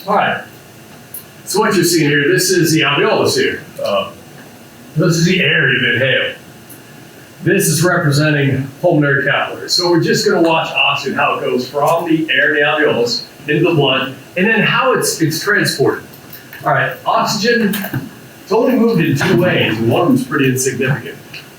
All right. So what you're seeing here, this is the alveolus here. This is the air you inhale. This is representing pulmonary capillaries. So we're just going to watch oxygen, how it goes from the air in the alveolus into the blood, and then how it's transported. All right, oxygen, it's only moved in two ways, and one of them is pretty insignificant.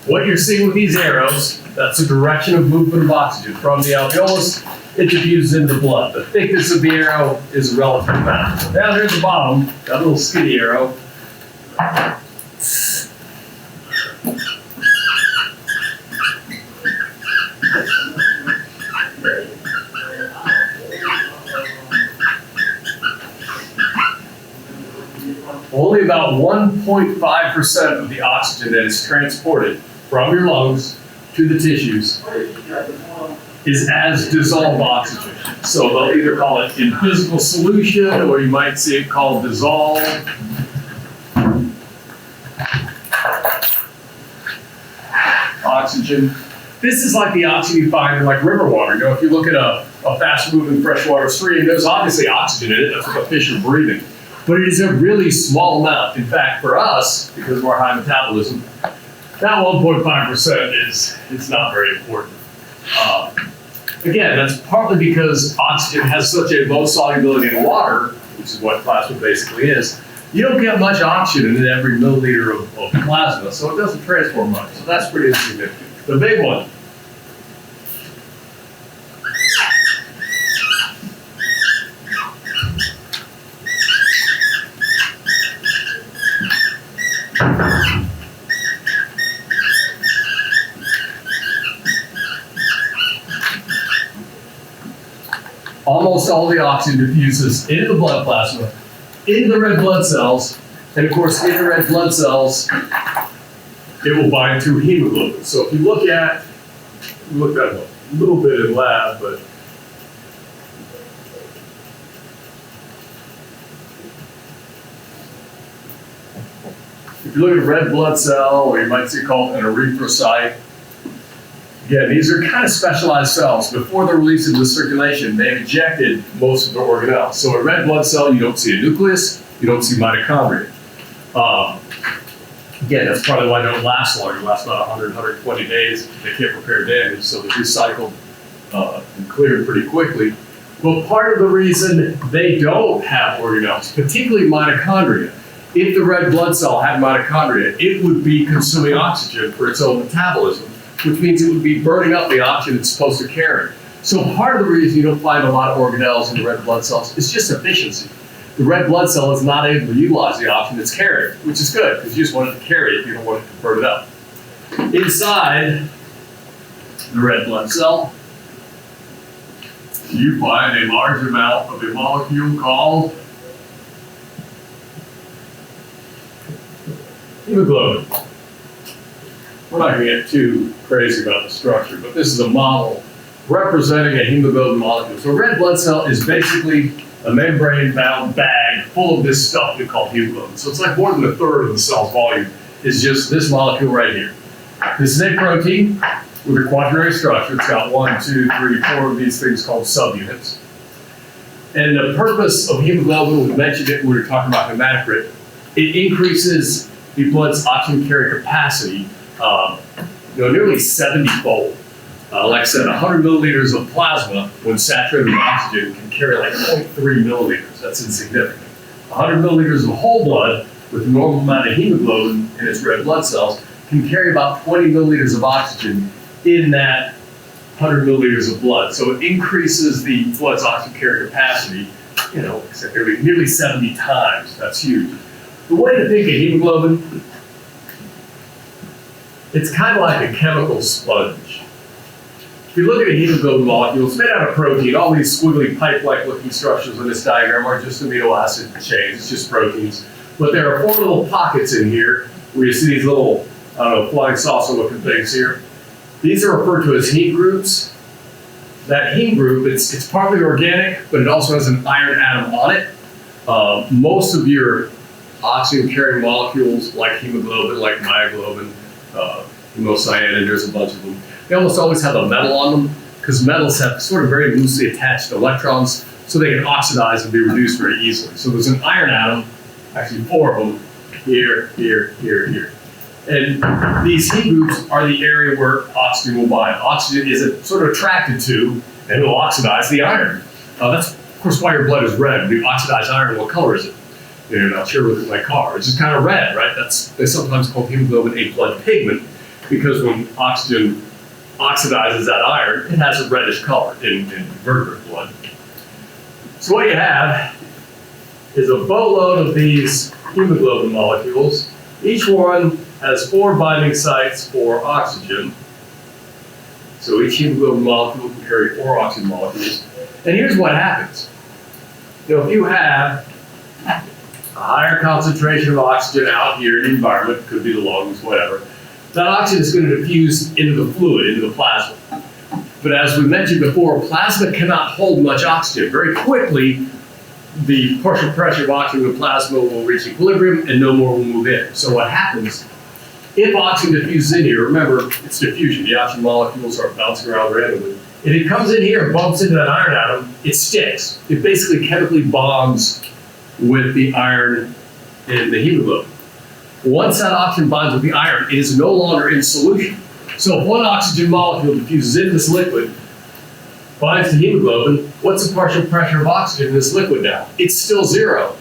What you're seeing with these arrows, that's the direction of movement of oxygen from the alveolus. It diffuses into the blood. The thickness of the arrow is a relative amount. Down here at the bottom, got a little skinny arrow. Only about 1.5% of the oxygen that is transported from your lungs to the tissues is as dissolved oxygen. So they'll either call it in physical solution, or you might see it called dissolved. Oxygen. This is like the oxygen you find in like river water. You know, if you look at a fast-moving freshwater stream, there's obviously oxygen in it. That's what the fish are breathing. But it is a really small amount. In fact, for us, because of our high metabolism, that 1.5% is not very important. Again, that's partly because oxygen has such a low solubility in water, which is what plasma basically is. You don't get much oxygen in every milliliter of plasma, so it doesn't transport much. So that's pretty insignificant. The big one. Almost all the oxygen diffuses into the blood plasma, into the red blood cells, and of course, in the red blood cells, it will bind to hemoglobin. So if you look at, we looked at a little bit in lab, but if you look at a red blood cell, or you might see it called an erythrocyte, again, these are kind of specialized cells. Before they're released into the circulation, they've ejected most of their organelles. So a red blood cell, you don't see a nucleus, you don't see mitochondria. Again, that's probably why they don't last long. They last about 100, 120 days. They can't repair damage, so they're recycled and cleared pretty quickly. But part of the reason they don't have organelles, particularly mitochondria, if the red blood cell had mitochondria, it would be consuming oxygen for its own metabolism, which means it would be burning up the oxygen it's supposed to carry. So part of the reason you don't find a lot of organelles in the red blood cells is just efficiency. The red blood cell is not able to utilize the oxygen it's carrying, which is good, because you just want it to carry it, you don't want it to burn it up. Inside the red blood cell, you find a large amount of a molecule called hemoglobin. We're not going to get too crazy about the structure, but this is a model representing a hemoglobin molecule. So a red blood cell is basically a membrane-bound bag full of this stuff we call hemoglobin. So it's like more than a third of the cell's volume is just this molecule right here. This is a protein with a quaternary structure. It's got 1, 2, 3, 4 of these things called subunits. And the purpose of hemoglobin, we mentioned it when we were talking about hematocrit, it increases the blood's oxygen carrying capacity nearly 70-fold. Like I said, 100 milliliters of plasma, when saturated with oxygen, can carry like 0.3 milliliters. That's insignificant. 100 milliliters of whole blood with a normal amount of hemoglobin in its red blood cells can carry about 20 milliliters of oxygen in that 100 milliliters of blood. So it increases the blood's oxygen carrying capacity, nearly 70 times. That's huge. The way to think of hemoglobin, it's kind of like a chemical sponge. If you look at a hemoglobin molecule, it's made out of protein. All these squiggly pipe-like looking structures in this diagram are just amino acid chains. It's just proteins. But there are 4 little pockets in here where you see these little, flying saucer looking things here. These are referred to as heme groups. That heme group, it's partly organic, but it also has an iron atom on it. Most of your oxygen-carrying molecules, like hemoglobin, like myoglobin, hemocyanin, there's a bunch of them. They almost always have a metal on them, because metals have sort of very loosely attached electrons, so they can oxidize and be reduced very easily. So there's an iron atom, actually 4 of them, here, here, here, here. And these heat groups are the area where oxygen will bind. Oxygen is sort of attracted to and will oxidize the iron. That's, of course, why your blood is red. When you oxidize iron, what color is it? You're not sure, look at my car. It's just kind of red, right? They sometimes call hemoglobin a blood pigment because when oxygen oxidizes that iron, it has a reddish color in vertebrate blood. So what you have is a boatload of these hemoglobin molecules. Each one has 4 binding sites for oxygen. So each hemoglobin molecule can carry 4 oxygen molecules. And here's what happens. If you have a higher concentration of oxygen out here in the environment, could be the lungs, whatever, that oxygen is going to diffuse into the fluid, into the plasma. But as we mentioned before, plasma cannot hold much oxygen. Very quickly, the partial pressure of oxygen in the plasma will reach equilibrium and no more will move in. So what happens, if oxygen diffuses in here, remember, it's diffusion. The oxygen molecules are bouncing around randomly. If it comes in here and bumps into that iron atom, it sticks. It basically chemically bonds with the iron in the hemoglobin. Once that oxygen binds with the iron, it is no longer in solution. So if one oxygen molecule diffuses into this liquid, binds to hemoglobin, what's the partial pressure of oxygen in this liquid now? It's still 0.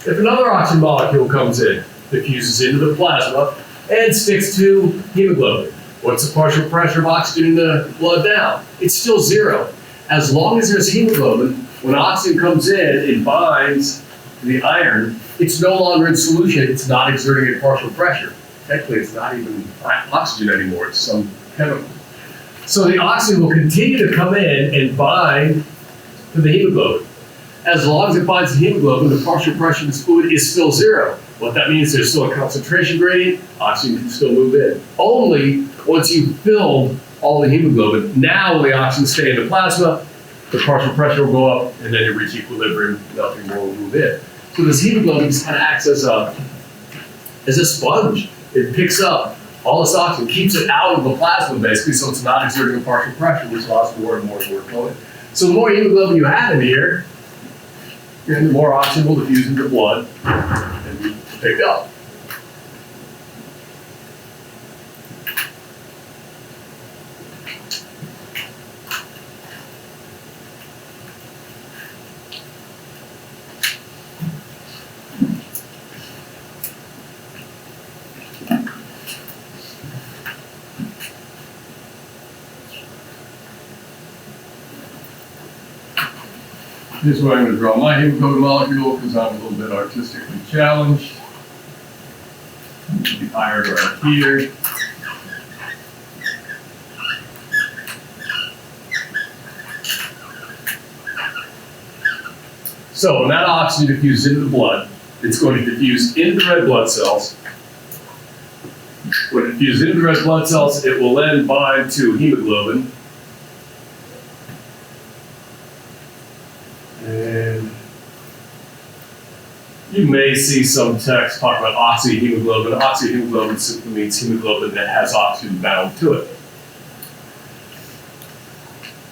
If another oxygen molecule comes in, diffuses into the plasma, and sticks to hemoglobin, what's the partial pressure of oxygen in the blood now? It's still 0. As long as there's hemoglobin, when oxygen comes in, it binds to the iron, it's no longer in solution, it's not exerting a partial pressure. Technically, it's not even oxygen anymore, it's some chemical. So the oxygen will continue to come in and bind to the hemoglobin. As long as it binds to hemoglobin, the partial pressure of this fluid is still 0. What that means, there's still a concentration gradient, oxygen can still move in. Only once you've filled all the hemoglobin, now when the oxygen stay in the plasma, the partial pressure will go up and then you reach equilibrium, nothing more will move in. So this hemoglobin just kind of acts as a sponge. It picks up all this oxygen, keeps it out of the plasma basically, so it's not exerting a partial pressure, which allows more and more and more to go in. So the more hemoglobin you have in here, the more oxygen will diffuse into the blood and be picked up. Here's where I'm going to draw my hemoglobin molecule because I'm a little bit artistically challenged. The iron right here. So when that oxygen diffuses into the blood, it's going to diffuse into the red blood cells. When it diffuses into the red blood cells, it will then bind to hemoglobin. And you may see some text talk about oxyhemoglobin. Oxyhemoglobin simply means hemoglobin that has oxygen bound to it.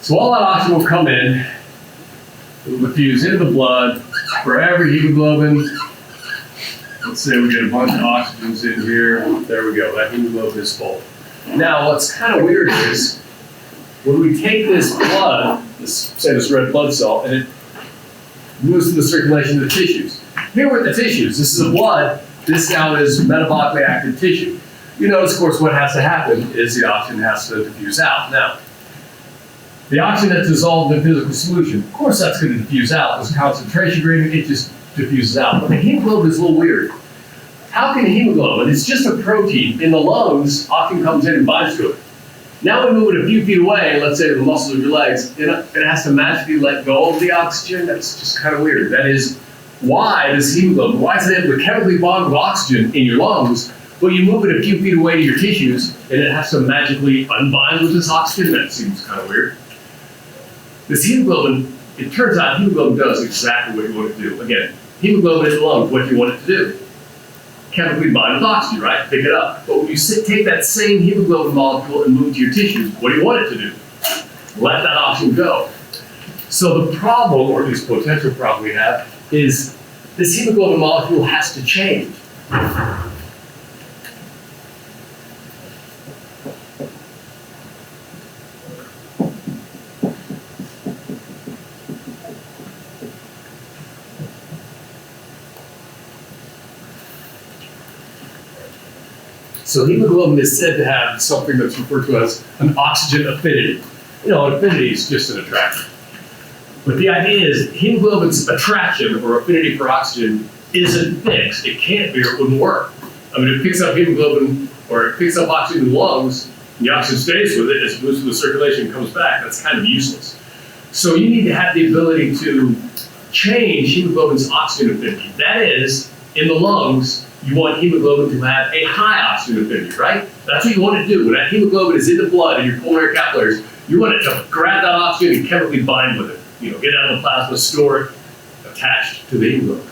So all that oxygen will come in, it will diffuse into the blood. For every hemoglobin, let's say we get a bunch of oxygens in here. There we go, that hemoglobin is full. Now what's kind of weird is, when we take this blood, say this red blood cell, and it moves to the circulation of the tissues. Here we're at the tissues. This is the blood. This now is metabolically active tissue. You notice, of course, what has to happen is the oxygen has to diffuse out. Now, the oxygen that's dissolved in physical solution, of course that's going to diffuse out. There's a concentration gradient, it just diffuses out. But the hemoglobin is a little weird. How can hemoglobin, it's just a protein, in the lungs, oxygen comes in and binds to it. Now we move it a few feet away, let's say the muscles of your legs, it has to magically let go of the oxygen. That's just kind of weird. That is, why does hemoglobin, why is it able to chemically bond with oxygen in your lungs, but you move it a few feet away to your tissues, and it has to magically unbind with this oxygen? That seems kind of weird. This hemoglobin, it turns out hemoglobin does exactly what you want it to do. Again, hemoglobin in the lungs, what do you want it to do? Chemically bind with oxygen, right? Pick it up. But when you take that same hemoglobin molecule and move it to your tissues, what do you want it to do? Let that oxygen go. So the problem, or at least potential problem we have, is this hemoglobin molecule has to change. So hemoglobin is said to have something that's referred to as an oxygen affinity. You know, an affinity is just an attraction. But the idea is hemoglobin's attraction or affinity for oxygen isn't fixed. It can't be or it wouldn't work. I mean, it picks up hemoglobin or it picks up oxygen in the lungs, and the oxygen stays with it as it moves through the circulation and comes back. That's kind of useless. So you need to have the ability to change hemoglobin's oxygen affinity. That is, in the lungs, you want hemoglobin to have a high oxygen affinity, right? That's what you want to do. When that hemoglobin is in the blood in your pulmonary capillaries, you want it to grab that oxygen and chemically bind with it. You know, get out of the plasma, store it, attached to the hemoglobin.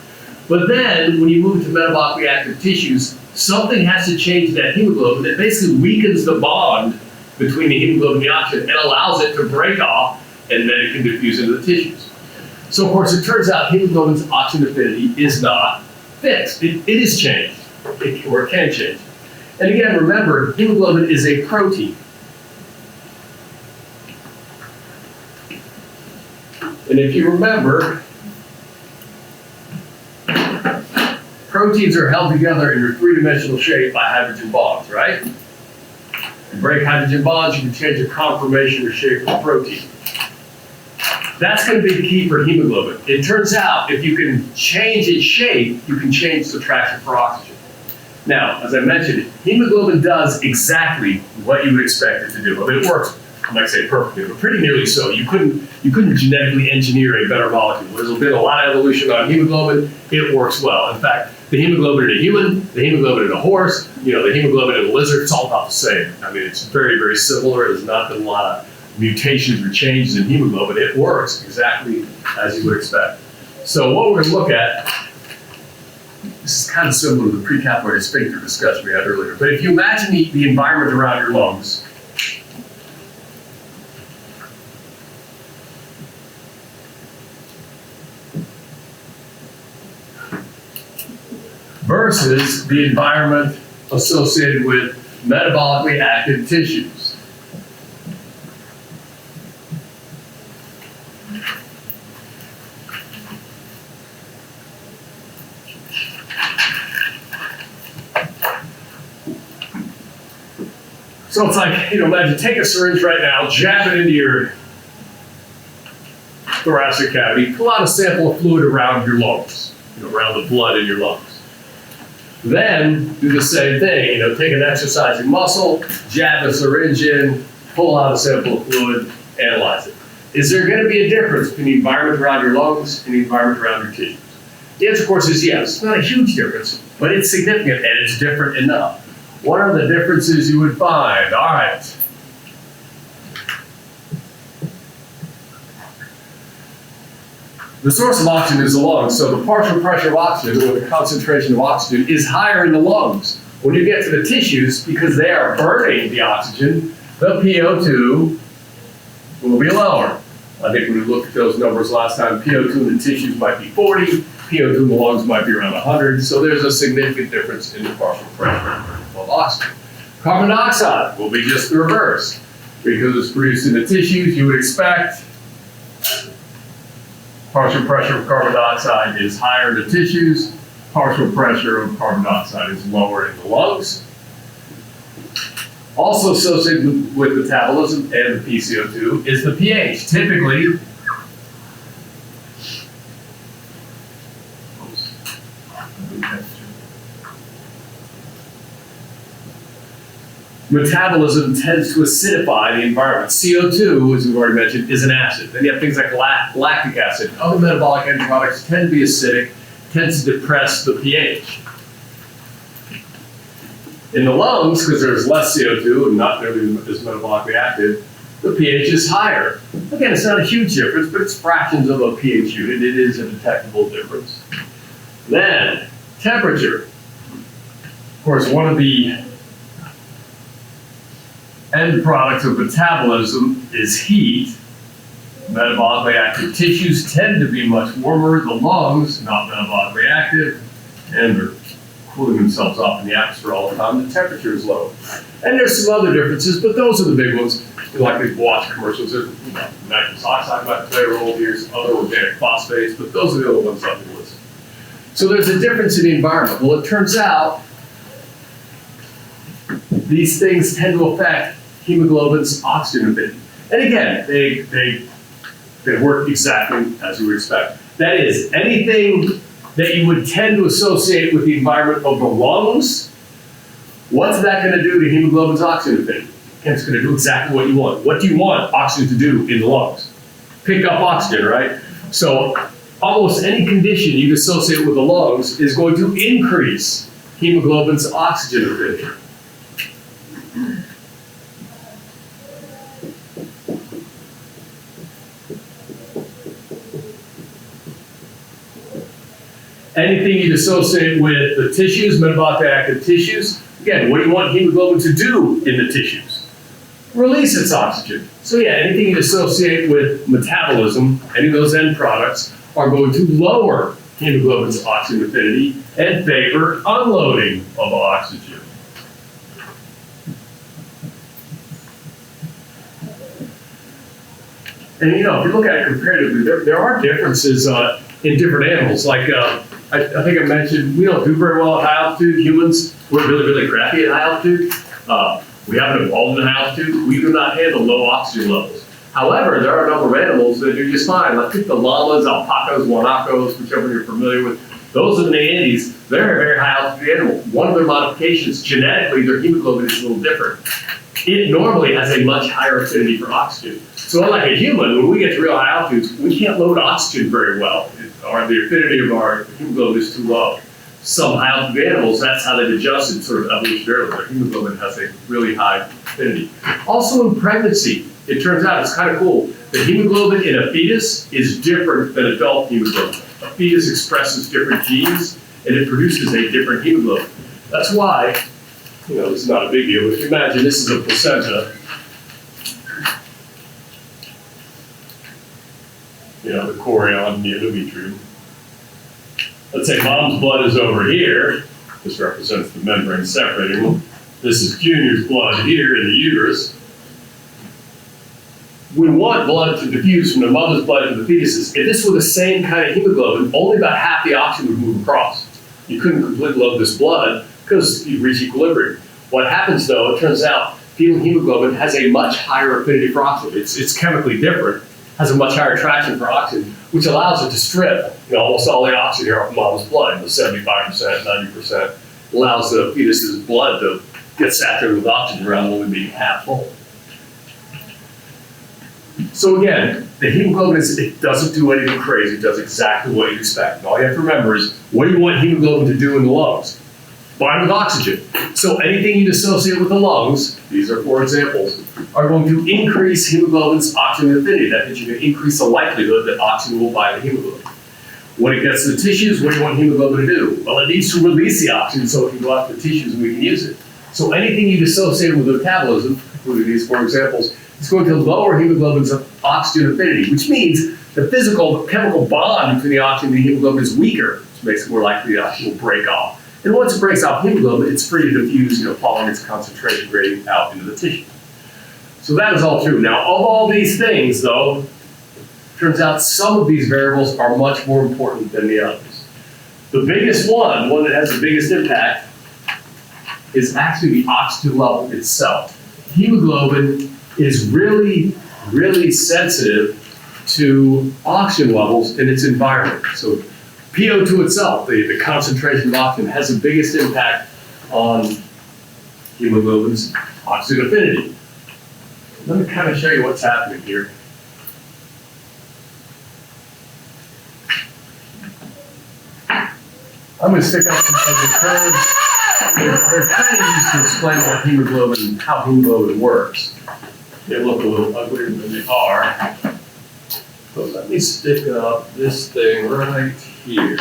But then, when you move to metabolically active tissues, something has to change that hemoglobin that basically weakens the bond between the hemoglobin and the oxygen and allows it to break off, and then it can diffuse into the tissues. So, of course, it turns out hemoglobin's oxygen affinity is not fixed. It is changed, or it can change. And again, remember, hemoglobin is a protein. And if you remember, proteins are held together in your three-dimensional shape by hydrogen bonds, right? You break hydrogen bonds, you can change the conformation or shape of the protein. That's going to be the key for hemoglobin. It turns out if you can change its shape, you can change the attraction for oxygen. Now, as I mentioned, hemoglobin does exactly what you would expect it to do. I mean, it works, I might say perfectly, but pretty nearly so. You couldn't genetically engineer a better molecule. There's been a lot of evolution on hemoglobin. It works well. In fact, the hemoglobin in a human, the hemoglobin in a horse, the hemoglobin in a lizard, it's all about the same. I mean, it's very, very similar. There's not been a lot of mutations or changes in hemoglobin. It works exactly as you would expect. So what we're going to look at, this is kind of similar to the precapillary sphincter discussion we had earlier, but if you imagine the environment around your lungs, versus the environment associated with metabolically active tissues. So it's like, imagine take a syringe right now, jab it into your thoracic cavity, pull out a sample of fluid around your lungs, around the blood in your lungs. Then do the same thing, take an exercising muscle, jab a syringe in, pull out a sample of fluid, analyze it. Is there going to be a difference between the environment around your lungs and the environment around your tissues? The answer, of course, is yes. It's not a huge difference, but it's significant and it's different enough. What are the differences you would find? All right. The source of oxygen is the lungs, so the partial pressure of oxygen, or the concentration of oxygen, is higher in the lungs. When you get to the tissues, because they are burning the oxygen, the PO2 will be lower. I think when we looked at those numbers last time, PO2 in the tissues might be 40, PO2 in the lungs might be around 100, so there's a significant difference in the partial pressure of oxygen. Carbon dioxide will be just the reverse. Because it's produced in the tissues, you would expect partial pressure of carbon dioxide is higher in the tissues, partial pressure of carbon dioxide is lower in the lungs. Also associated with metabolism and the PCO2 is the pH. Typically, metabolism tends to acidify the environment. CO2, as we've already mentioned, is an acid. Then you have things like lactic acid. Other metabolic end products tend to be acidic, tends to depress the pH. In the lungs, because there's less CO2 and not nearly as metabolically active, the pH is higher. Again, it's not a huge difference, but it's fractions of a pH unit. It is a detectable difference. Then, temperature. Of course, one of the end products of metabolism is heat. Metabolically active tissues tend to be much warmer. The lungs, not metabolically active, and they're cooling themselves off in the atmosphere all the time. The temperature is low. And there's some other differences, but those are the big ones. You likely watch commercials. There's, nitrous oxide might play a role here, some other organic phosphates, but those are the other ones on the list. So there's a difference in the environment. Well, it turns out these things tend to affect hemoglobin's oxygen affinity. And again, they work exactly as you would expect. That is, anything that you would tend to associate with the environment of the lungs, what's that going to do to hemoglobin's oxygen affinity? And it's going to do exactly what you want. What do you want oxygen to do in the lungs? Pick up oxygen, right? So almost any condition you associate with the lungs is going to increase hemoglobin's oxygen affinity. Anything you'd associate with the tissues, metabolically active tissues, again, what do you want hemoglobin to do in the tissues? Release its oxygen. So yeah, anything you'd associate with metabolism, any of those end products, are going to lower hemoglobin's oxygen affinity and favor unloading of oxygen. And if you look at it comparatively, there are differences in different animals. Like I think I mentioned, we don't do very well at high altitude. Humans, we're really, really crappy at high altitude. We haven't evolved in high altitude. We do not handle low oxygen levels. However, there are a number of animals that do just fine. Like the llamas, alpacas, guanacos, whichever you're familiar with. Those in the Andes, they're a very high altitude animal. One of their modifications, genetically, their hemoglobin is a little different. It normally has a much higher affinity for oxygen. So unlike a human, when we get to real high altitudes, we can't load oxygen very well. The affinity of our hemoglobin is too low. Some high altitude animals, that's how they've adjusted sort of evolutionarily. Their hemoglobin has a really high affinity. Also in pregnancy, it turns out, it's kind of cool, the hemoglobin in a fetus is different than adult hemoglobin. A fetus expresses different genes, and it produces a different hemoglobin. That's why, this is not a big deal, but if you imagine this is a placenta, the chorion, the endometrium. Let's say mom's blood is over here. This represents the membrane separating them. This is Junior's blood here in the uterus. We want blood to diffuse from the mother's blood to the fetuses. If this were the same kind of hemoglobin, only about half the oxygen would move across. You couldn't completely load this blood because you'd reach equilibrium. What happens though, it turns out fetal hemoglobin has a much higher affinity for oxygen. It's chemically different, has a much higher attraction for oxygen, which allows it to strip almost all the oxygen here off mom's blood, 75%, 90%. Allows the fetus's blood to get saturated with oxygen around only being half full. So again, the hemoglobin, it doesn't do anything crazy. It does exactly what you'd expect. And all you have to remember is, what do you want hemoglobin to do in the lungs? Bind with oxygen. So anything you'd associate with the lungs, these are 4 examples, are going to increase hemoglobin's oxygen affinity. That means you're going to increase the likelihood that oxygen will bind the hemoglobin. When it gets to the tissues, what do you want hemoglobin to do? Well, it needs to release the oxygen so it can go out to the tissues and we can use it. So anything you'd associate with metabolism, including these 4 examples, is going to lower hemoglobin's oxygen affinity, which means the physical chemical bond between the oxygen and the hemoglobin is weaker, which makes it more likely the oxygen will break off. And once it breaks off hemoglobin, it's free to diffuse, following its concentration gradient out into the tissue. So that is all true. Now, of all these things, though, turns out some of these variables are much more important than the others. The biggest one that has the biggest impact, is actually the oxygen level itself. Hemoglobin is really, really sensitive to oxygen levels in its environment. So PO2 itself, the concentration of oxygen, has the biggest impact on hemoglobin's oxygen affinity. Let me kind of show you what's happening here. I'm going to stick up some of the curves. They're kind of used to explain what hemoglobin, how hemoglobin works. They look a little uglier than they are. So let me stick up this thing right here.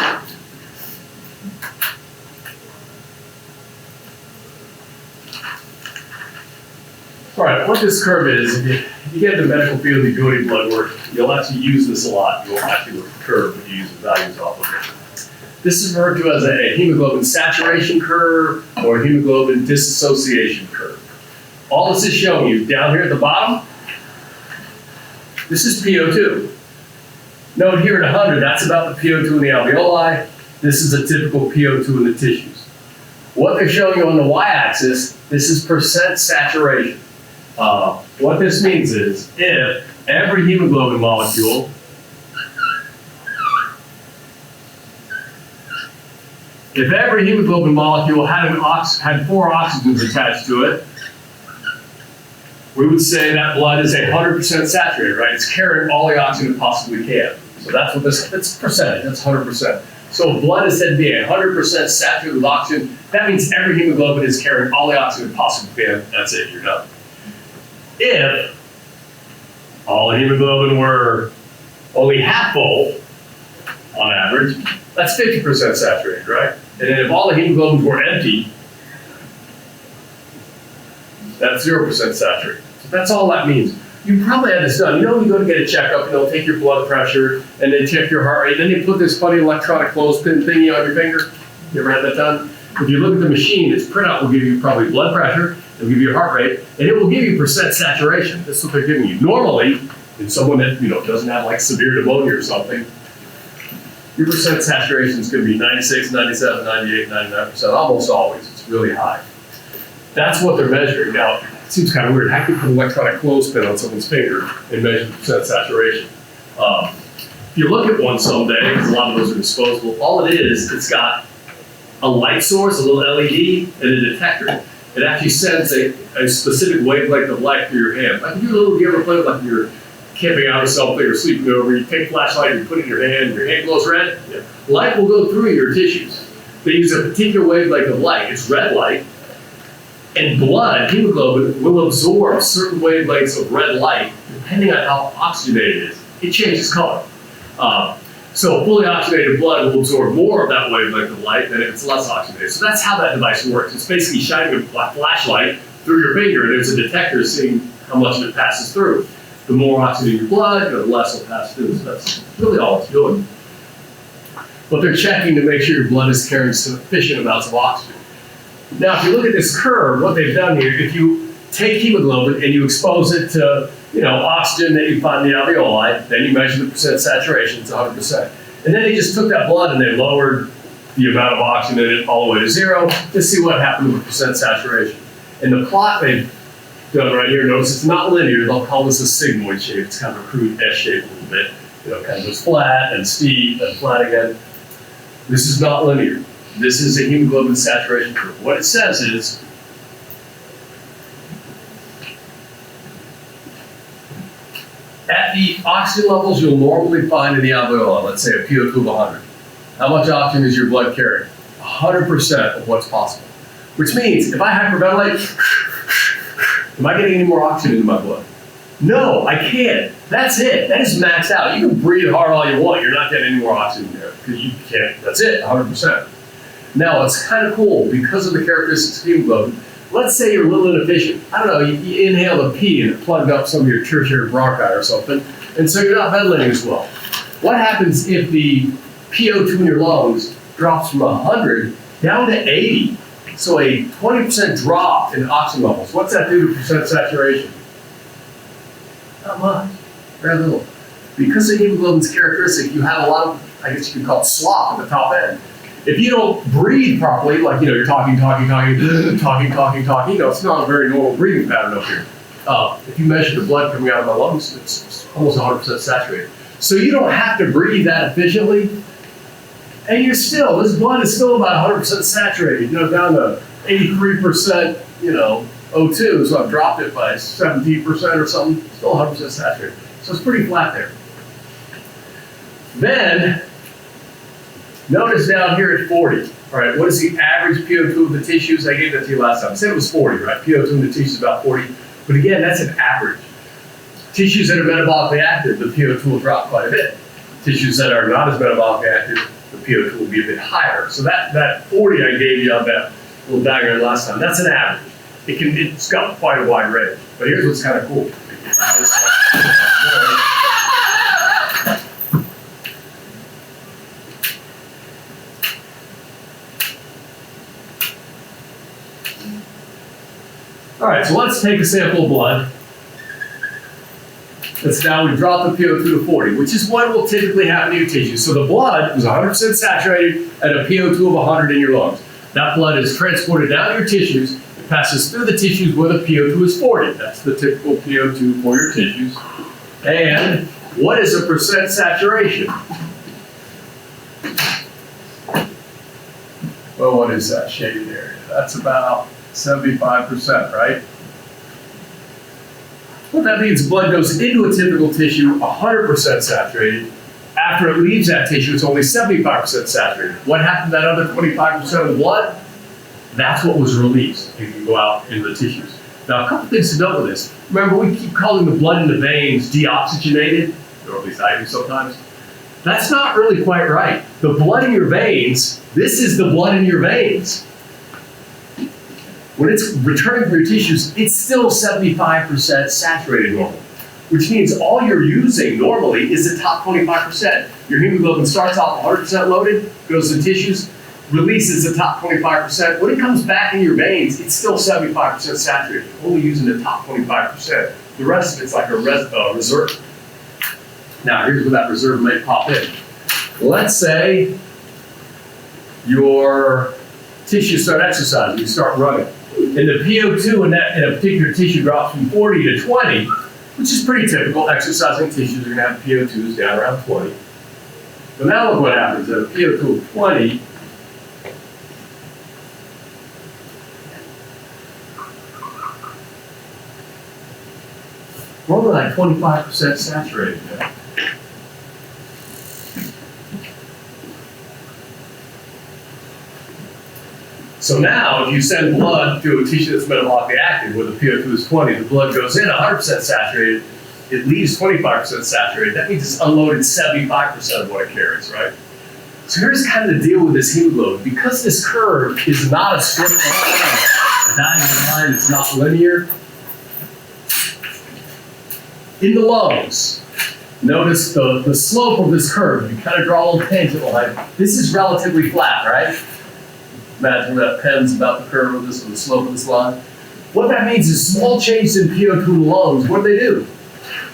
All right, what this curve is, if you get in the medical field, you do any blood work, you'll actually use this a lot. You'll actually look at the curve when you use the values off of it. This is referred to as a hemoglobin saturation curve or hemoglobin dissociation curve. All this is showing you down here at the bottom, this is PO2. Note here at 100, that's about the PO2 in the alveoli. This is a typical PO2 in the tissues. What they're showing you on the y-axis, this is percent saturation. What this means is if every hemoglobin molecule had 4 oxygens attached to it, we would say that blood is 100% saturated, right? It's carrying all the oxygen it possibly can. So that's what that's percentage, that's 100%. So if blood is said to be 100% saturated with oxygen, that means every hemoglobin is carrying all the oxygen it possibly can. That's it, you're done. If all the hemoglobin were only half full, on average, that's 50% saturated, right? And then if all the hemoglobins were empty, that's 0% saturated. So that's all that means. You probably had this done. You know when you go to get a checkup and they'll take your blood pressure and they check your heart rate, and then they put this funny electronic clothespin thingy on your finger? You ever had that done? If you look at the machine, its printout will give you probably blood pressure, it'll give you your heart rate, and it will give you percent saturation. That's what they're giving you. Normally, in someone that doesn't have like severe pneumonia or something, your percent saturation is going to be 96, 97, 98, 99%, almost always. It's really high. That's what they're measuring. Now, it seems kind of weird. How can you put an electronic clothespin on someone's finger and measure percent saturation? If you look at one someday, because a lot of those are disposable, all it is, it's got a light source, a little LED, and a detector. It actually sends a specific wavelength of light through your hand. Like you ever play with like you're camping out or something or sleeping over, you take a flashlight, you put it in your hand glows red. Yeah. Light will go through your tissues. They use a particular wavelength of light. It's red light. And blood, hemoglobin, will absorb certain wavelengths of red light depending on how oxygenated it is. It changes color. So fully oxygenated blood will absorb more of that wavelength of light than if it's less oxygenated. So that's how that device works. It's basically shining a flashlight through your finger, and there's a detector seeing how much of it passes through. The more oxygen in your blood, the less will pass through. So that's really all it's doing. But they're checking to make sure your blood is carrying sufficient amounts of oxygen. Now, if you look at this curve, what they've done here, if you take hemoglobin and you expose it to oxygen that you find in the alveoli, then you measure the percent saturation, it's 100%. And then they just took that blood and they lowered the amount of oxygen in it all the way to 0 to see what happened with percent saturation. And the plot they've done right here, notice it's not linear, they'll call this a sigmoid shape. It's kind of a crude S shape a little bit. Kind of goes flat and steep and flat again. This is not linear. This is a hemoglobin saturation curve. What it says is, at the oxygen levels you'll normally find in the alveoli, let's say a PO2 of 100, how much oxygen is your blood carrying? 100% of what's possible. Which means, if I hyperventilate, am I getting any more oxygen into my blood? No, I can't. That's it. That is maxed out. You can breathe hard all you want. You're not getting any more oxygen there because you can't. That's it, 100%. Now, it's kind of cool because of the characteristics of hemoglobin. Let's say you're a little inefficient. I don't know, you inhaled a pee and it plugged up some of your tertiary bronchi or something, and so you're not ventilating as well. What happens if the PO2 in your lungs drops from 100 down to 80? So a 20% drop in oxygen levels. What's that do to percent saturation? Not much, very little. Because of hemoglobin's characteristic, you have a lot of, I guess you could call it slop at the top end. If you don't breathe properly, like you're talking, it's not a very normal breathing pattern up here. If you measure the blood coming out of my lungs, it's almost 100% saturated. So you don't have to breathe that efficiently, and this blood is still about 100% saturated, down to 83%, O2, so I've dropped it by 17% or something, still 100% saturated. So it's pretty flat there. Then, notice down here at 40, all right, what is the average PO2 of the tissues? I gave that to you last time. I said it was 40, right? PO2 in the tissues is about 40. But again, that's an average. Tissues that are metabolically active, the PO2 will drop quite a bit. Tissues that are not as metabolically active, the PO2 will be a bit higher. So that 40 I gave you on that little diagram last time, that's an average. It's got quite a wide range. But here's what's kind of cool. All right, so let's take a sample of blood. Now we drop the PO2 to 40, which is what will typically happen to your tissue. So the blood is 100% saturated at a PO2 of 100 in your lungs. That blood is transported down to your tissues, it passes through the tissues where the PO2 is 40. That's the typical PO2 for your tissues. And what is a percent saturation? Well, what is that shaded area? That's about 75%, right? What that means, blood goes into a typical tissue 100% saturated. After it leaves that tissue, it's only 75% saturated. What happened to that other 25% of the blood? That's what was released and can go out into the tissues. Now, a couple things to note with this. Remember, we keep calling the blood in the veins deoxygenated, or at least I do sometimes. That's not really quite right. The blood in your veins, this is the blood in your veins. When it's returning from your tissues, it's still 75% saturated normally, which means all you're using normally is the top 25%. Your hemoglobin starts off 100% loaded, goes to the tissues, releases the top 25%. When it comes back in your veins, it's still 75% saturated, only using the top 25%. The rest of it's like a reserve. Now, here's where that reserve may pop in. Let's say your tissues start exercising, you start running. And the PO2 in a particular tissue drops from 40 to 20, which is pretty typical. Exercising tissues are going to have PO2s down around 20. But now look what happens. At a PO2 of 20, we're only like 25% saturated now. So now, if you send blood to a tissue that's metabolically active, where the PO2 is 20, the blood goes in 100% saturated, it leaves 25% saturated. That means it's unloaded 75% of what it carries, right? So here's kind of the deal with this hemoglobin. Because this curve is not a straight line, a diagonal line, it's not linear. In the lungs, notice the slope of this curve. You kind of draw a little tangent line. This is relatively flat, right? Imagine that pen's about the curve of this, or the slope of this line. What that means is small changes in PO2 in the lungs, what do they do?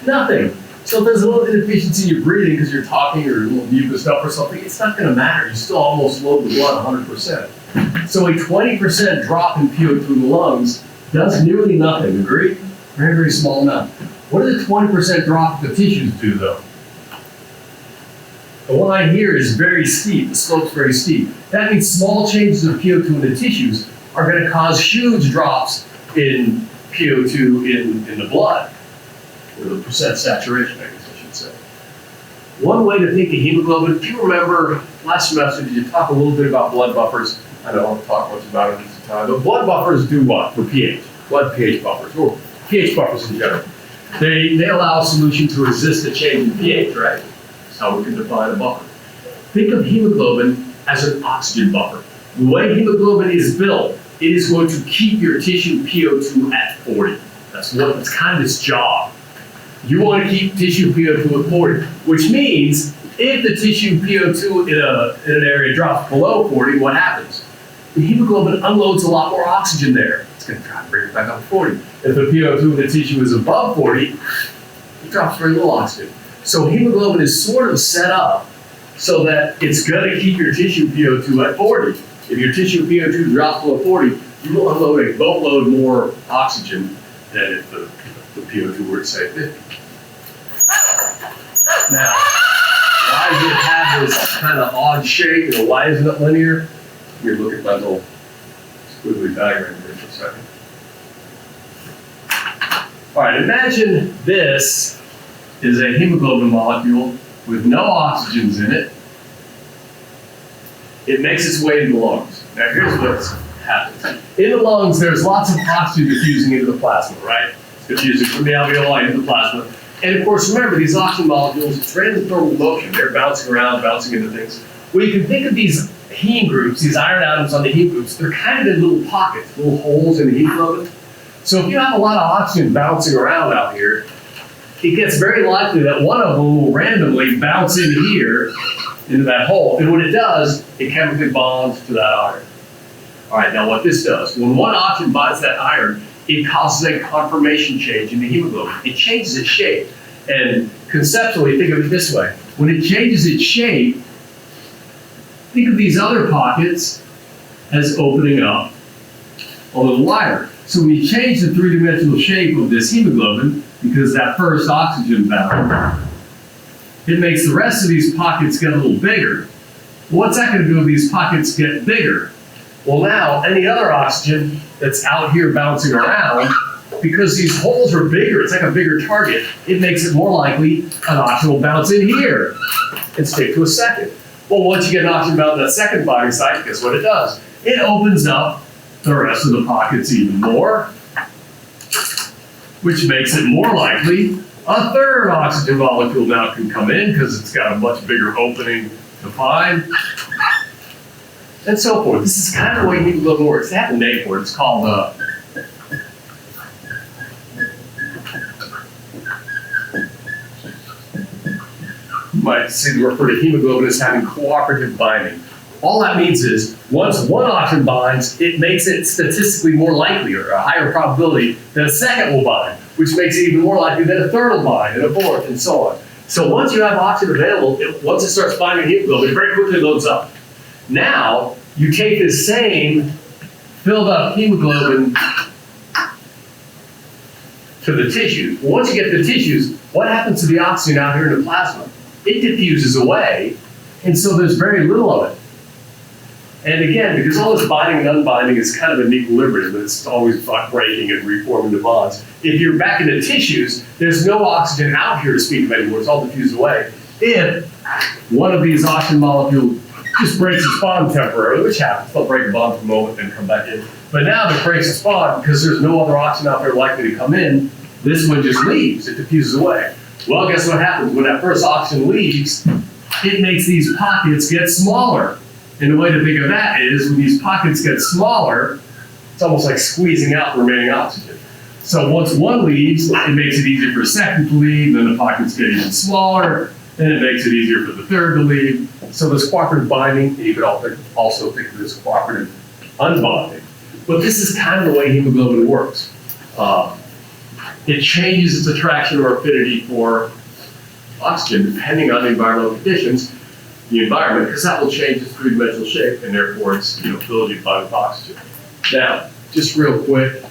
Nothing. So if there's a little inefficiency in your breathing because you're talking or a little mucus up or something, it's not going to matter. You still almost load the blood 100%. So a 20% drop in PO2 in the lungs does nearly nothing, agree? Very, very small amount. What does a 20% drop in the tissues do, though? The line here is very steep. The slope's very steep. That means small changes of PO2 in the tissues are going to cause huge drops in PO2 in the blood, or the percent saturation, I guess I should say. One way to think of hemoglobin, if you remember last semester, did you talk a little bit about blood buffers? I don't want to talk much about it at the time. But blood buffers do what for pH? Blood pH buffers, or pH buffers in general. They allow a solution to resist a change in pH, right? That's how we can define a buffer. Think of hemoglobin as an oxygen buffer. The way hemoglobin is built, it is going to keep your tissue PO2 at 40. That's kind of its job. You want to keep tissue PO2 at 40, which means if the tissue PO2 in an area drops below 40, what happens? The hemoglobin unloads a lot more oxygen there. It's going to try to bring it back up to 40. If the PO2 in the tissue is above 40, it drops very little oxygen. So hemoglobin is sort of set up so that it's going to keep your tissue PO2 at 40. If your tissue PO2 drops below 40, you will unload a boatload more oxygen than if the PO2 were to say 50. Now, why does it have this kind of odd shape? Why isn't it linear? Here, look at my little squiggly diagram here for a second. All right, imagine this is a hemoglobin molecule with no oxygens in it. It makes its way into the lungs. Now, here's what's happening. In the lungs, there's lots of oxygen diffusing into the plasma, right? It's diffusing from the alveoli into the plasma. And of course, remember, these oxygen molecules, it's transdermal motion. They're bouncing around, bouncing into things. Well, you can think of these heme groups, these iron atoms on the heme groups, they're kind of in little pockets, little holes in the hemoglobin. So if you have a lot of oxygen bouncing around out here, it gets very likely that one of them will randomly bounce in here into that hole. And when it does, it chemically bonds to that iron. All right, now what this does, when one oxygen binds that iron, it causes a conformation change in the hemoglobin. It changes its shape. And conceptually, think of it this way. When it changes its shape, think of these other pockets as opening up a little wider. So when you change the three-dimensional shape of this hemoglobin, because that first oxygen bound, it makes the rest of these pockets get a little bigger. Well, what's that going to do if these pockets get bigger? Well, now any other oxygen that's out here bouncing around, because these holes are bigger, it's like a bigger target, it makes it more likely an oxygen will bounce in here and stick to a second. Well, once you get an oxygen bound to that second binding site, guess what it does? It opens up the rest of the pockets even more, which makes it more likely a third oxygen molecule now can come in because it's got a much bigger opening to find, and so forth. This is kind of the way hemoglobin works. They have a name for it. It's called you might see the refer to hemoglobin as having cooperative binding. All that means is once one oxygen binds, it makes it statistically more likely or a higher probability that a second will bind, which makes it even more likely that a third will bind and a fourth and so on. So once you have oxygen available, once it starts binding hemoglobin, it very quickly loads up. Now you take this same filled up hemoglobin to the tissues. Once you get the tissues, what happens to the oxygen out here in the plasma? It diffuses away, and so there's very little of it. And again, because all this binding and unbinding is kind of an equilibrium, but it's always breaking and reforming the bonds. If you're back in the tissues, there's no oxygen out here to speak of anymore. It's all diffused away. If one of these oxygen molecules just breaks its bond temporarily, which happens, they'll break a bond for a moment and come back in. But now if it breaks its bond, because there's no other oxygen out there likely to come in, this one just leaves. It diffuses away. Well, guess what happens? When that first oxygen leaves, it makes these pockets get smaller. And the way to think of that is when these pockets get smaller, it's almost like squeezing out the remaining oxygen. So once one leaves, it makes it easier for a second to leave, then the pockets get even smaller, then it makes it easier for the third to leave. So there's cooperative binding, and you could also think of this cooperative unbonding. But this is kind of the way hemoglobin works. It changes its attraction or affinity for oxygen depending on the environmental conditions, the environment, because that will change its three-dimensional shape and therefore its ability to bind with oxygen. Now, just real quick,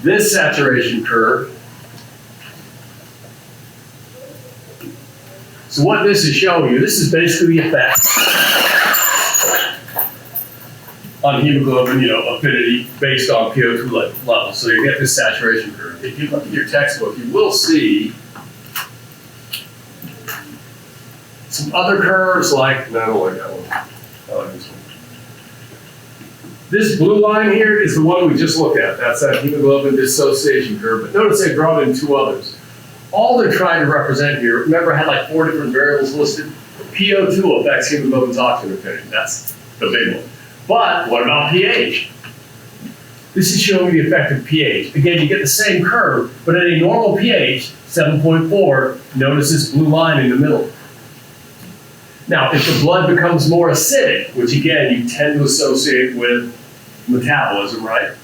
this saturation curve. So what this is showing you, this is basically the effect on hemoglobin, affinity based on PO2 levels. So you get this saturation curve. If you look at your textbook, you will see some other curves like, no, I don't like that one. I like this one. This blue line here is the one we just looked at. That's that hemoglobin dissociation curve. But notice they've drawn in two others. All they're trying to represent here, remember I had like 4 different variables listed? PO2 affects hemoglobin's oxygen affinity. That's the big one. But what about pH? This is showing the effect of pH. Again, you get the same curve, but at a normal pH, 7.4, notice this blue line in the middle. Now, if the blood becomes more acidic, which again, you tend to associate with metabolism, right?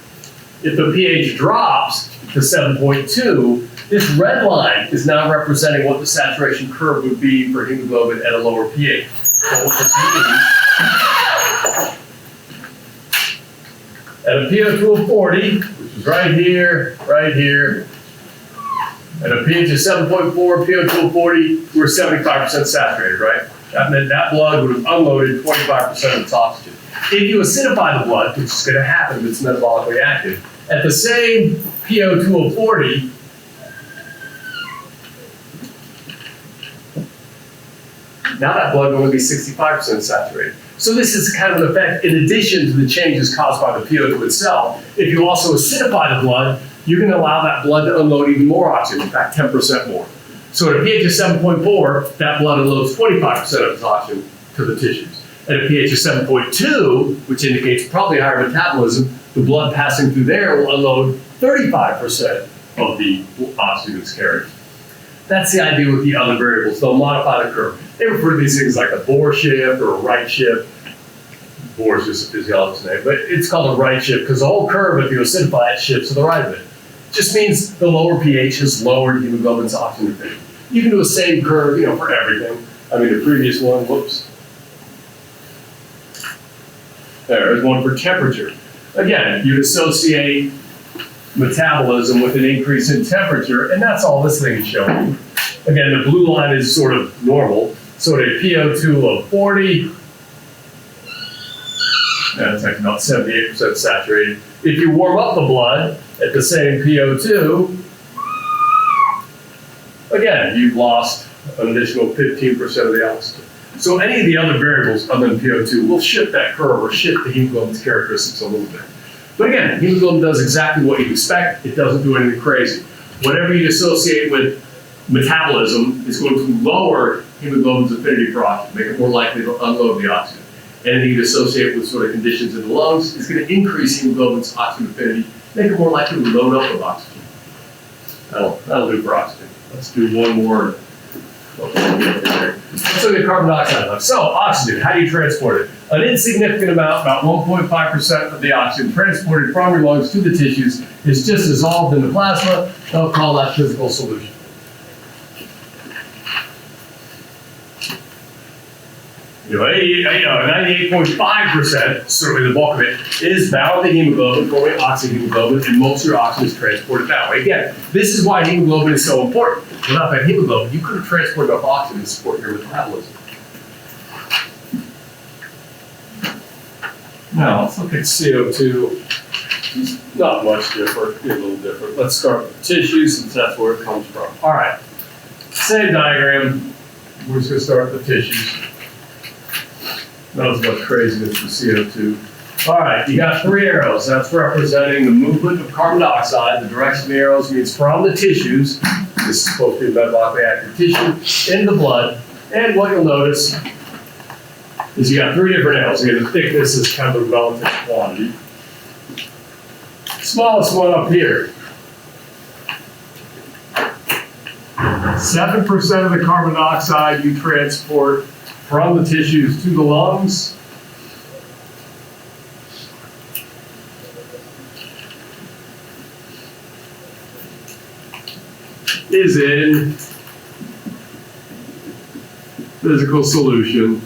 If the pH drops to 7.2, this red line is now representing what the saturation curve would be for hemoglobin at a lower pH. So what this means, at a PO2 of 40, which is right here, at a pH of 7.4, PO2 of 40, we're 75% saturated, right? That meant that blood would have unloaded 25% of its oxygen. If you acidify the blood, which is going to happen if it's metabolically active, at the same PO2 of 40, now that blood will only be 65% saturated. So this is kind of an effect in addition to the changes caused by the PO2 itself. If you also acidify the blood, you're going to allow that blood to unload even more oxygen, in fact, 10% more. So at a pH of 7.4, that blood unloads 25% of its oxygen to the tissues. At a pH of 7.2, which indicates probably higher metabolism, the blood passing through there will unload 35% of the oxygen is carried. That's the idea with the other variables. They'll modify the curve. They refer to these things like a Bohr shift or a right shift. Bohr is just a physiologist's name, but it's called a right shift because the whole curve, if you acidify it, shifts to the right of it. It just means the lower pH has lowered hemoglobin's oxygen affinity. You can do the same curve, for everything. I mean, the previous one, whoops. There's one for temperature. Again, you'd associate metabolism with an increase in temperature, and that's all this thing is showing. Again, the blue line is sort of normal, so at a PO2 of 40, that's like about 78% saturated. If you warm up the blood at the same PO2, again, you've lost an additional 15% of the oxygen. So any of the other variables other than PO2 will shift that curve or shift the hemoglobin's characteristics a little bit. But again, hemoglobin does exactly what you'd expect. It doesn't do anything crazy. Whatever you associate with metabolism is going to lower hemoglobin's affinity for oxygen, make it more likely to unload the oxygen. Anything you associate with sort of conditions in the lungs is going to increase hemoglobin's oxygen affinity, make it more likely to load up with oxygen. That'll do for oxygen. Let's do one more. Let's look at carbon dioxide level. So oxygen, how do you transport it? An insignificant amount, about 1.5% of the oxygen transported from your lungs to the tissues is just dissolved in the plasma. They'll call that physical solution. You know, 98.5%, certainly the bulk of it, is bound to hemoglobin, forming oxyhemoglobin, and most of your oxygen is transported that way. Again, this is why hemoglobin is so important. Without that hemoglobin, you couldn't transport enough oxygen to support your metabolism. Now, let's look at CO2. It's not much different, a little different. Let's start with the tissue since that's where it comes from. All right, same diagram. We're just going to start with the tissues. Not as much craziness with CO2. All right, you got 3 arrows. That's representing the movement of carbon dioxide. The direction of the arrows means from the tissues. This is supposed to be a metabolically active tissue in the blood. And what you'll notice is you got 3 different arrows. Again, the thickness is kind of the relative quantity. Smallest one up here. 7% of the carbon dioxide you transport from the tissues to the lungs. Is in physical solution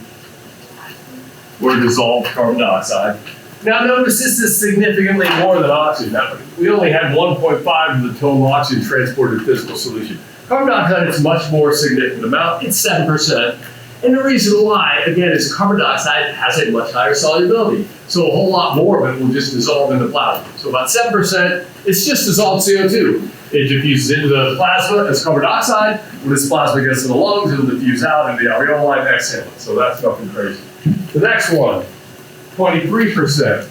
or dissolved carbon dioxide. Now notice this is significantly more than oxygen. Now, we only had 1.5 of the total oxygen transported in physical solution. Carbon dioxide is a much more significant amount. It's 7%. And the reason why, again, is carbon dioxide has a much higher solubility. So a whole lot more of it will just dissolve in the plasma. So about 7%, it's just dissolved CO2. It diffuses into the plasma as carbon dioxide. When this plasma gets to the lungs, it'll diffuse out into the alveoli and exhale it. So that's nothing crazy. The next one, 23%.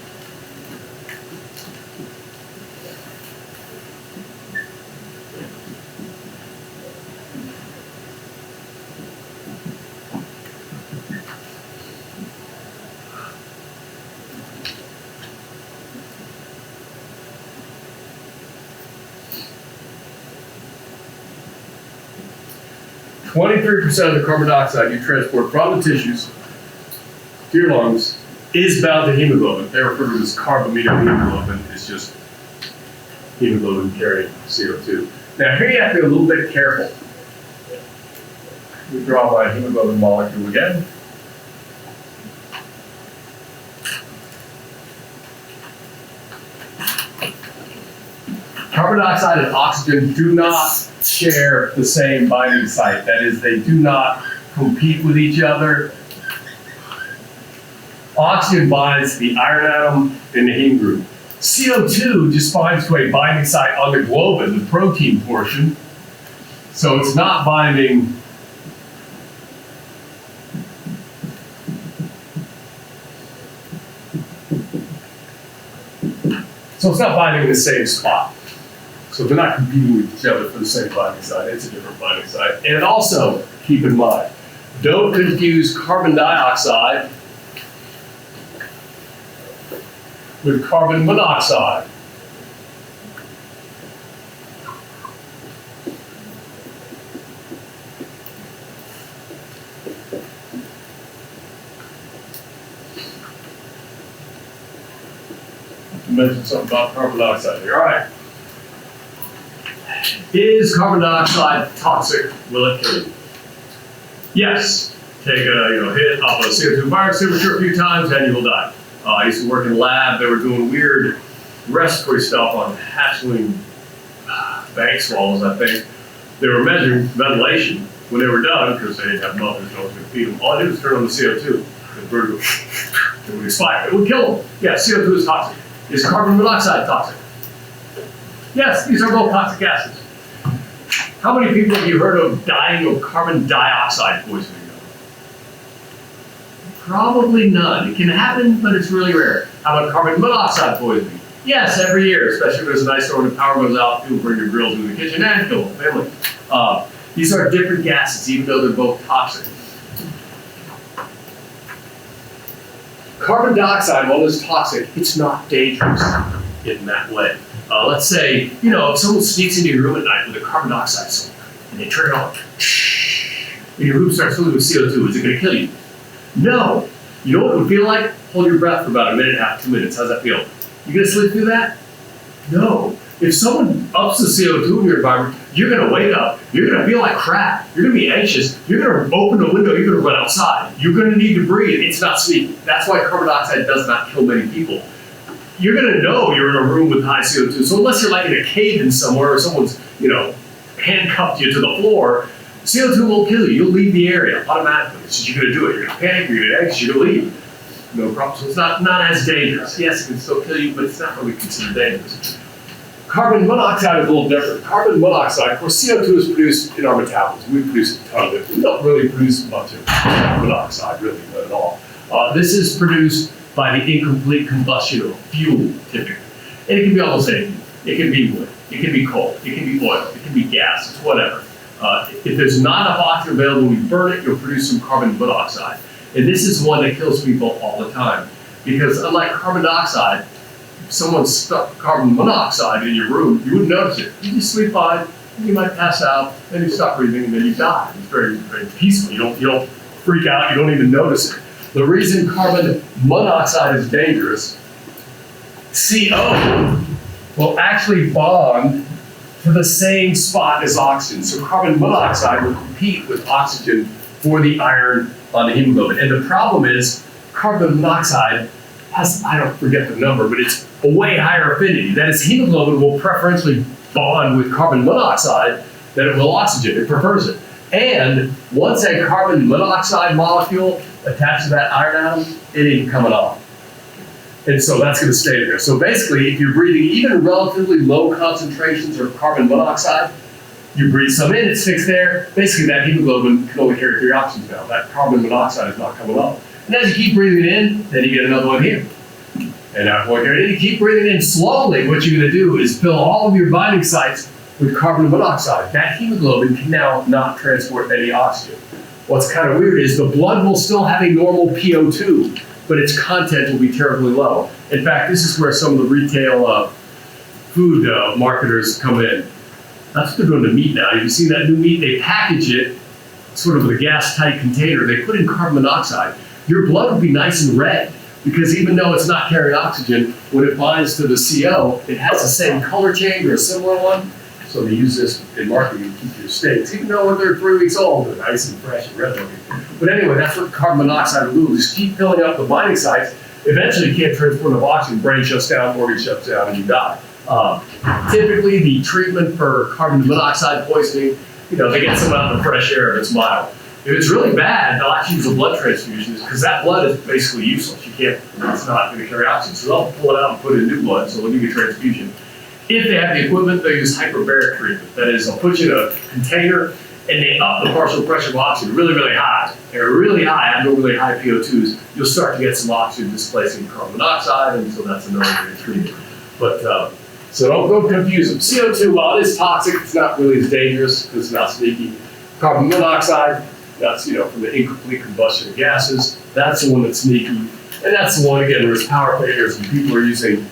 of the carbon dioxide you transport from the tissues to your lungs is bound to hemoglobin. They refer to it as carbaminohemoglobin. It's just hemoglobin carrying CO2. Now here you have to be a little bit careful. We draw my hemoglobin molecule again. Carbon dioxide and oxygen do not share the same binding site. That is, they do not compete with each other. Oxygen binds the iron atom in the heme group. CO2 just binds to a binding site on the globin, the protein portion. So it's not binding in the same spot. So they're not competing with each other for the same binding site. It's a different binding site. And also, keep in mind, don't confuse carbon dioxide with carbon monoxide. Mention something about carbon dioxide here. All right. Is carbon dioxide toxic? Will it kill you? Yes. Take a hit off a CO2 virus temperature a few times and you will die. I used to work in a lab. They were doing weird respiratory stuff on hatchling bank swallows, I think. They were measuring ventilation when they were done because they didn't have mothers, no one could feed them. All I did was turn on the CO2. The bird would expire. It would kill them. Yeah, CO2 is toxic. Is carbon monoxide toxic? Yes, these are both toxic gases. How many people have you heard of dying of carbon dioxide poisoning? Probably none. It can happen, but it's really rare. How about carbon monoxide poisoning? Yes, every year, especially if there's an ice storm and the power goes out, people bring their grills into the kitchen and kill the family. These are different gases, even though they're both toxic. Carbon dioxide, while it's toxic, it's not dangerous in that way. Let's say, if someone sneaks into your room at night with a carbon dioxide cylinder and they turn it on, and your room starts filling with CO2, is it going to kill you? No. You know what it would feel like? Hold your breath for about a minute and a half, 2 minutes. How's that feel? You going to sleep through that? No. If someone ups the CO2 in your environment, you're going to wake up. You're going to feel like crap. You're going to be anxious. You're going to open the window. You're going to run outside. You're going to need to breathe. It's not sneaky. That's why carbon dioxide does not kill many people. You're going to know you're in a room with high CO2. So unless you're like in a cave in somewhere or someone's, handcuffed you to the floor, CO2 won't kill you. You'll leave the area automatically. It's just you're going to do it. You're going to panic. You're going to get anxious. You're going to leave. No problem. So it's not as dangerous. Yes, it can still kill you, but it's not really considered dangerous. Carbon monoxide is a little different. Carbon monoxide, of course, CO2 is produced in our metabolism. We produce a ton of it. We don't really produce much of carbon monoxide, really, not at all. This is produced by the incomplete combustion of fuel, typically. And it can be almost anything. It can be wood. It can be coal. It can be oil. It can be gas. It's whatever. If there's not enough oxygen available when you burn it, you'll produce some carbon monoxide. And this is one that kills people all the time. Because unlike carbon dioxide, if someone stuck carbon monoxide in your room, you wouldn't notice it. You just sleep fine, and you might pass out, then you stop breathing, and then you die. It's very, very peaceful. You don't freak out. You don't even notice it. The reason carbon monoxide is dangerous, CO will actually bond to the same spot as oxygen. So carbon monoxide will compete with oxygen for the iron on the hemoglobin. And the problem is carbon monoxide has, I don't forget the number, but it's a way higher affinity. That is, hemoglobin will preferentially bond with carbon monoxide than it will oxygen. It prefers it. And once a carbon monoxide molecule attached to that iron atom, it ain't coming off. And so that's going to stay there. So basically, if you're breathing even relatively low concentrations of carbon monoxide, you breathe some in, it's fixed there. Basically, that hemoglobin can only carry 3 oxygens now. That carbon monoxide is not coming off. And as you keep breathing it in, then you get another one here. And after one carried in, you keep breathing in slowly. What you're going to do is fill all of your binding sites with carbon monoxide. That hemoglobin can now not transport any oxygen. What's kind of weird is the blood will still have a normal PO2, but its content will be terribly low. In fact, this is where some of the retail food marketers come in. That's what they're doing to meat now. You've seen that new meat, they package it sort of with a gas-tight container. They put in carbon monoxide. Your blood will be nice and red because even though it's not carrying oxygen, when it binds to the CO, it has the same color change or a similar one. So they use this in marketing to keep your steaks. Even though when they're 3 weeks old, they're nice and fresh and red looking. But anyway, that's what carbon monoxide will do. Just keep filling up the binding sites. Eventually, you can't transport enough oxygen. Brain shuts down, organ shuts down, and you die. Typically, the treatment for carbon monoxide poisoning, they get someone out in the fresh air and it's mild. If it's really bad, they'll actually use a blood transfusion because that blood is basically useless. It's not going to carry oxygen. So they'll pull it out and put in new blood, so they'll give you a transfusion. If they have the equipment, they use hyperbaric treatment. That is, they'll put you in a container and they up the partial pressure of oxygen really, really high. They're really high, abnormally high PO2s. You'll start to get some oxygen displacing carbon monoxide, and so that's another way to treat it. But so don't confuse them. CO2, while it is toxic, it's not really as dangerous because it's not sneaky. Carbon monoxide, that's from the incomplete combustion of gases. That's the one that's sneaky, and that's the one again where there's power failures and people are using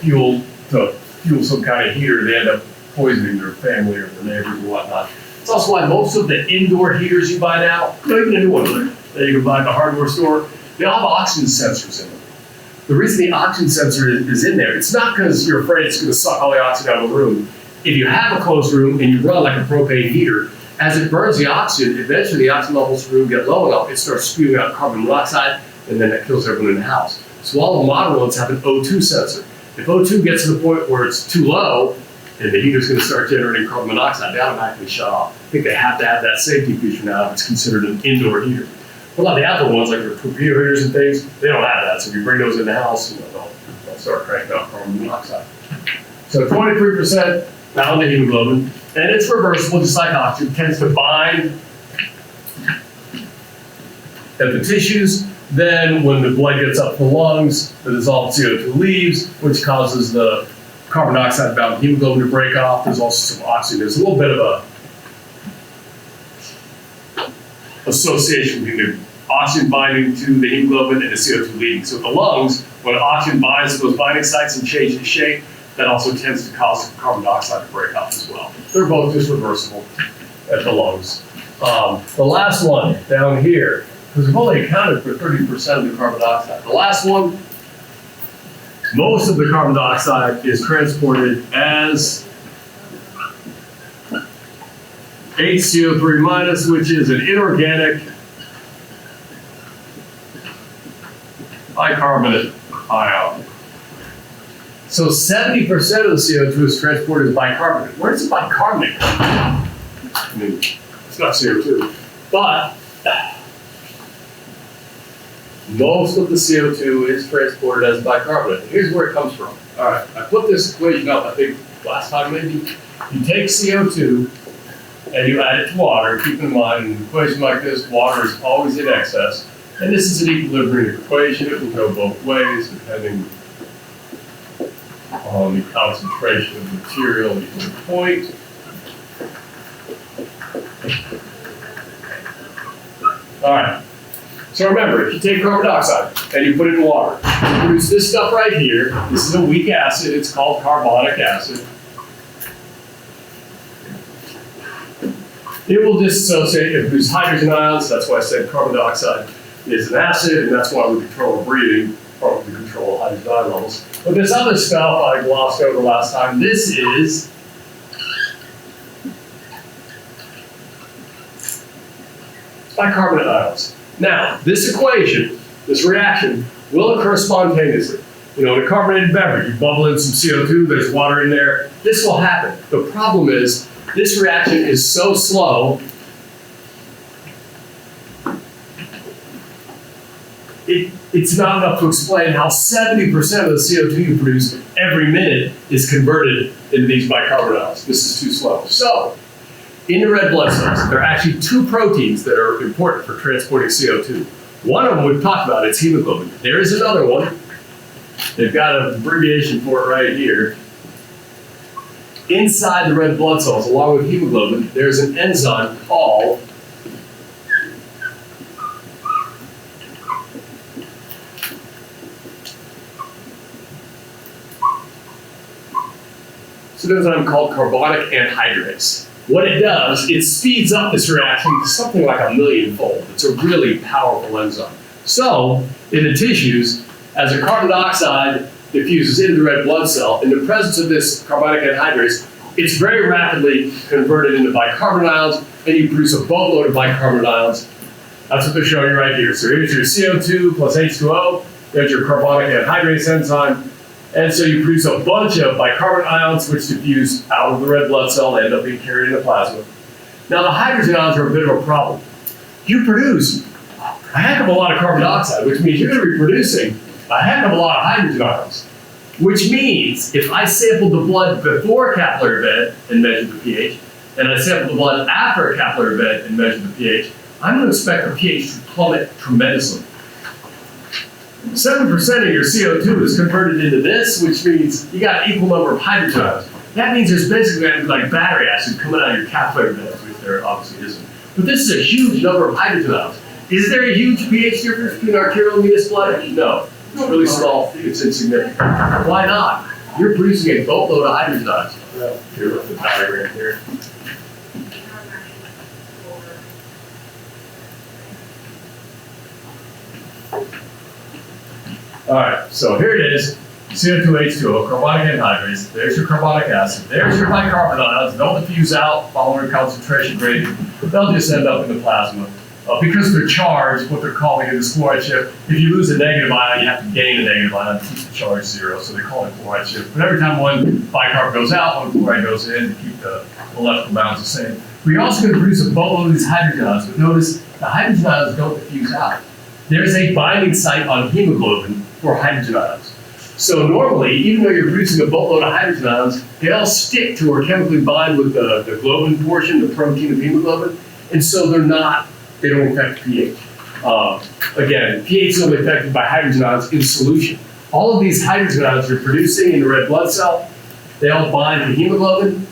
fuel to fuel some kind of heater. They end up poisoning their family or their neighbors and whatnot. It's also why most of the indoor heaters you buy now, even a new one that you can buy at the hardware store, they all have oxygen sensors in them. The reason the oxygen sensor is in there, it's not because you're afraid it's going to suck all the oxygen out of the room. If you have a closed room and you run like a propane heater, as it burns the oxygen, eventually the oxygen levels in the room get low enough, it starts spewing out carbon monoxide, and then that kills everyone in the house. So all the modern ones have an O2 sensor. If O2 gets to the point where it's too low, and the heater's going to start generating carbon monoxide, they automatically shut off. I think they have to have that safety feature now if it's considered an indoor heater. A lot of the outdoor ones, like your computer heaters and things, they don't have that. So if you bring those in the house, they'll start cranking out carbon monoxide. So 23% bound to hemoglobin, and it's reversible, just like oxygen, tends to bind at the tissues. Then when the blood gets up to the lungs, the dissolved CO2 leaves, which causes the carbon dioxide bound hemoglobin to break off. There's also some oxygen. There's a little bit of a association between the oxygen binding to the hemoglobin and the CO2 leaving. So the lungs, when oxygen binds to those binding sites and changes shape, that also tends to cause carbon dioxide to break off as well. They're both just reversible at the lungs. The last one down here, because we've only accounted for 30% of the carbon dioxide. The last one, most of the carbon dioxide is transported as HCO3 minus, which is an inorganic bicarbonate ion. So 70% of the CO2 is transported as bicarbonate. Where does the bicarbonate come from? I mean, it's not CO2, but most of the CO2 is transported as bicarbonate. Here's where it comes from. All right, I put this equation up, I think last time maybe. You take CO2 and you add it to water. Keep in mind, in an equation like this, water is always in excess. And this is an equilibrium equation. It will go both ways depending on the concentration of the material at each point. All right. So remember, if you take carbon dioxide and you put it in water, you produce this stuff right here. This is a weak acid. It's called carbonic acid. It will dissociate and produce hydrogen ions. That's why I said carbon dioxide is an acid, and that's why we control breathing, or we control hydrogen ion levels. But this other stuff I glossed over last time, this is bicarbonate ions. Now, this equation, this reaction, will occur spontaneously. You know, in a carbonated beverage, you bubble in some CO2, there's water in there. This will happen. The problem is, this reaction is so slow, it's not enough to explain how 70% of the CO2 you produce every minute is converted into these bicarbonate ions. This is too slow. So, in the red blood cells, there are actually two proteins that are important for transporting CO2. One of them we've talked about, it's hemoglobin. There is another one. They've got an abbreviation for it right here. Inside the red blood cells, along with hemoglobin, there's an enzyme called carbonic anhydrase. What it does, it speeds up this reaction to something like 1,000,000-fold. It's a really powerful enzyme. So, in the tissues, as a carbon dioxide diffuses into the red blood cell, in the presence of this carbonic anhydrase, it's very rapidly converted into bicarbonate ions, and you produce a boatload of bicarbonate ions. That's what they're showing you right here. So here's your CO2 plus H2O, there's your carbonic anhydrase enzyme, and so you produce a bunch of bicarbonate ions which diffuse out of the red blood cell and end up being carried in the plasma. Now the hydrogen ions are a bit of a problem. You produce a heck of a lot of carbon dioxide, which means you're going to be producing a heck of a lot of hydrogen ions. Which means if I sampled the blood before a capillary bed and measured the pH, and I sampled the blood after a capillary bed and measured the pH, I'm going to expect the pH to plummet tremendously. 7% of your CO2 is converted into this, which means you got an equal number of hydrogen ions. That means there's basically going to be like battery acid coming out of your capillary beds, which there obviously isn't. But this is a huge number of hydrogen ions. Is there a huge pH difference between arterial and venous blood? No. It's really small. It's insignificant. Why not? You're producing a boatload of hydrogen ions. Here, look at the diagram here. All right, so here it is. CO2H2O, carbonic anhydrase. There's your carbonic acid. There's your bicarbonate ions. They'll diffuse out following concentration gradient. They'll just end up in the plasma. Because they're charged, what they're calling it is chloride shift. If you lose a negative ion, you have to gain a negative ion to keep the charge zero. So they call it chloride shift. But every time one bicarb goes out, one chloride goes in to keep the electrical balance the same. We're also going to produce a boatload of these hydrogen ions. But notice the hydrogen ions don't diffuse out. There's a binding site on hemoglobin for hydrogen ions. So normally, even though you're producing a boatload of hydrogen ions, they all stick to or chemically bind with the globin portion, the protein of hemoglobin, and so they don't affect pH. Again, pH is only affected by hydrogen ions in solution. All of these hydrogen ions you're producing in the red blood cell, they all bind to hemoglobin,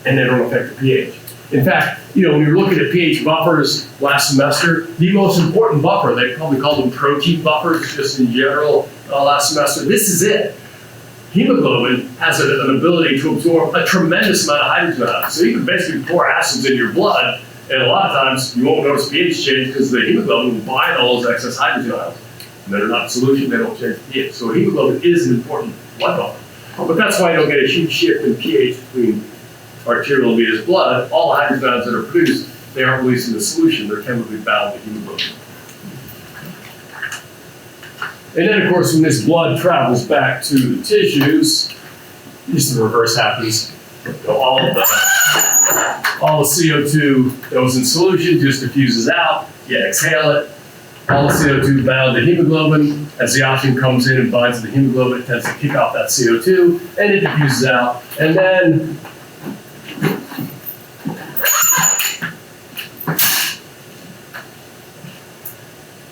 and they don't affect the pH. In fact, when you're looking at pH buffers last semester, the most important buffer, they probably call them protein buffers just in general last semester, this is it. Hemoglobin has an ability to absorb a tremendous amount of hydrogen ions. So you can basically pour acids in your blood, and a lot of times you won't notice pH change because the hemoglobin will bind all those excess hydrogen ions. And they're not in solution, they don't change the pH. So hemoglobin is an important blood buffer. But that's why you don't get a huge shift in pH between arterial and venous blood. All the hydrogen ions that are produced, they aren't released in the solution, they're chemically bound to hemoglobin. And then, of course, when this blood travels back to the tissues, just the reverse happens. All the CO2 that was in solution just diffuses out. You exhale it. All the CO2 bound to hemoglobin. As the oxygen comes in and binds to the hemoglobin, it tends to kick off that CO2, and it diffuses out. And then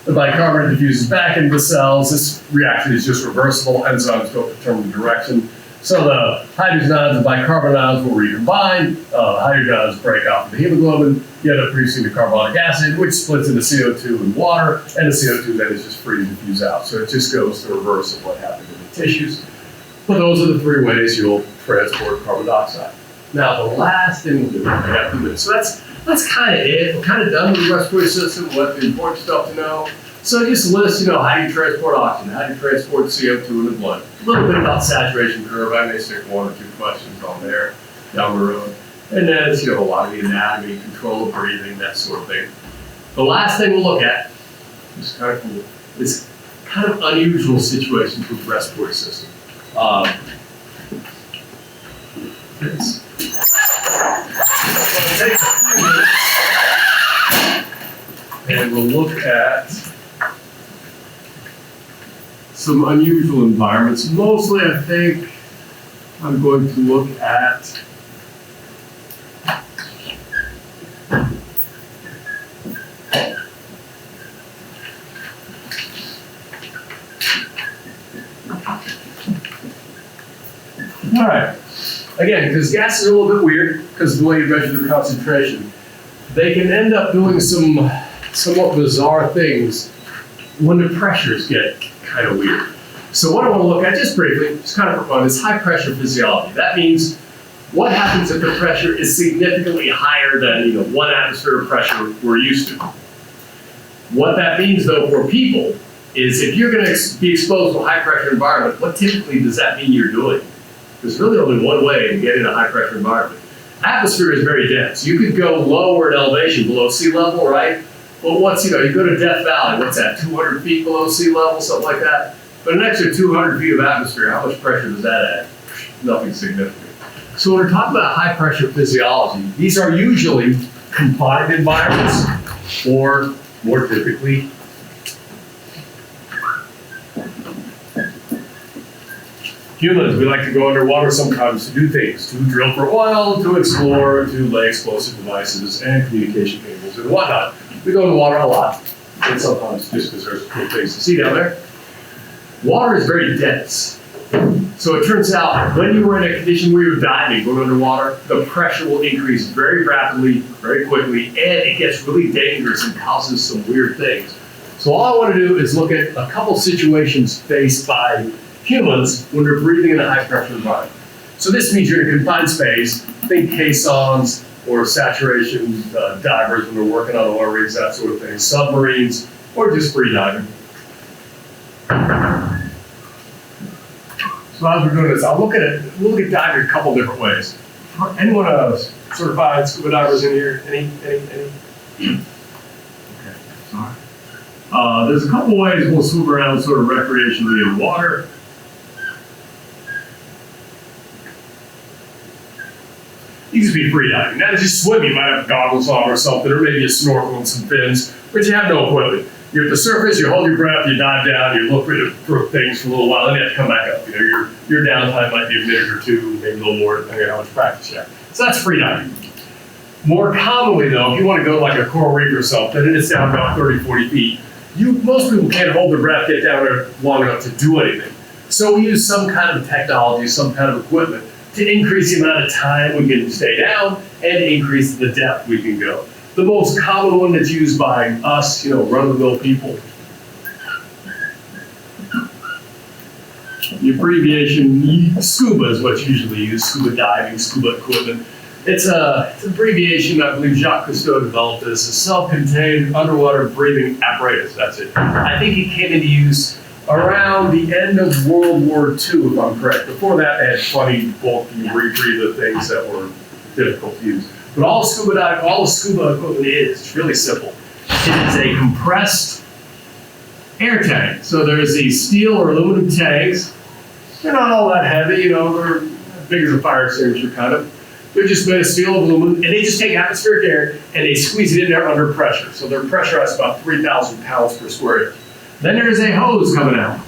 the bicarbonate diffuses back into the cells. This reaction is just reversible. Enzymes don't determine the direction. So the hydrogen ions and bicarbonate ions will recombine. Hydrogen ions break off the hemoglobin. You end up producing the carbonic acid, which splits into CO2 and water, and the CO2 then is just free to diffuse out. So it just goes the reverse of what happened in the tissues. But those are the three ways you'll transport carbon dioxide. Now, the last thing we'll do, we have to do. So that's kind of it. We're kind of done with the respiratory system, what the important stuff to know. So just list, how do you transport oxygen? How do you transport CO2 in the blood? A little bit about saturation curve. I may stick one or two questions on there down the road. And then it's, a lot of the anatomy, control of breathing, that sort of thing. The last thing we'll look at is kind of cool. Is kind of unusual situations with the respiratory system. And we'll look at some unusual environments. Mostly, I think I'm going to look at all right. Again, because gases are a little bit weird because of the way you measure the concentration, they can end up doing some somewhat bizarre things when the pressures get kind of weird. So what I want to look at just briefly, just kind of for fun, is high pressure physiology. That means what happens if the pressure is significantly higher than 1 atmosphere of pressure we're used to. What that means though for people is if you're going to be exposed to a high pressure environment, what typically does that mean you're doing? There's really only one way to get in a high pressure environment. Atmosphere is very dense. You could go lower in elevation, below sea level, right? Well, you go to Death Valley, what's that, 200 feet below sea level, something like that? But an extra 200 feet of atmosphere, how much pressure does that add? Nothing significant. So when we're talking about high pressure physiology, these are usually confined environments, or more typically, humans, we like to go underwater sometimes to do things, to drill for oil, to explore, to lay explosive devices and communication cables and whatnot. We go in the water a lot, and sometimes just because there's cool things to see down there. Water is very dense. So it turns out when you were in a condition where you're diving, going underwater, the pressure will increase very rapidly, very quickly, and it gets really dangerous and causes some weird things. So all I want to do is look at a couple situations faced by humans when they're breathing in a high pressure environment. So this means you're in a confined space, think caissons or saturation divers when they're working on oil rigs, that sort of thing, submarines, or just free diving. So as we're doing this, we'll look at diving a couple different ways. Anyone certified scuba divers in here? Any? Okay, sorry. There's a couple ways we'll swim around sort of recreationally in water. You can just be free diving. That is just swimming. You might have goggles on or something, or maybe a snorkel and some fins, but you have no equipment. You're at the surface, you hold your breath, you dive down, you look for things for a little while, then you have to come back up. You know, your downtime might be a minute or two, maybe a little more, depending on how much practice you have. So that's free diving. More commonly though, if you want to go to like a coral reef or something, and it's down about 30, 40 feet, most people can't hold their breath, get down there long enough to do anything. So we use some kind of technology, some kind of equipment to increase the amount of time we can stay down and increase the depth we can go. The most common one that's used by us, run-of-the-mill people. The abbreviation SCUBA is what's usually used, scuba diving, scuba equipment. It's an abbreviation I believe Jacques Cousteau developed as a self-contained underwater breathing apparatus. That's it. I think it came into use around the end of World War II, if I'm correct. Before that, they had funny, bulky rebreather things that were difficult to use. But all the scuba equipment is, it's really simple. It is a compressed air tank. So there's these steel or aluminum tanks. They're not all that heavy, they're as big as a fire extinguisher kind of. They're just made of steel and aluminum, and they just take atmospheric air and they squeeze it in there under pressure. So their pressure is about 3,000 pounds per square inch. Then there's a hose coming out.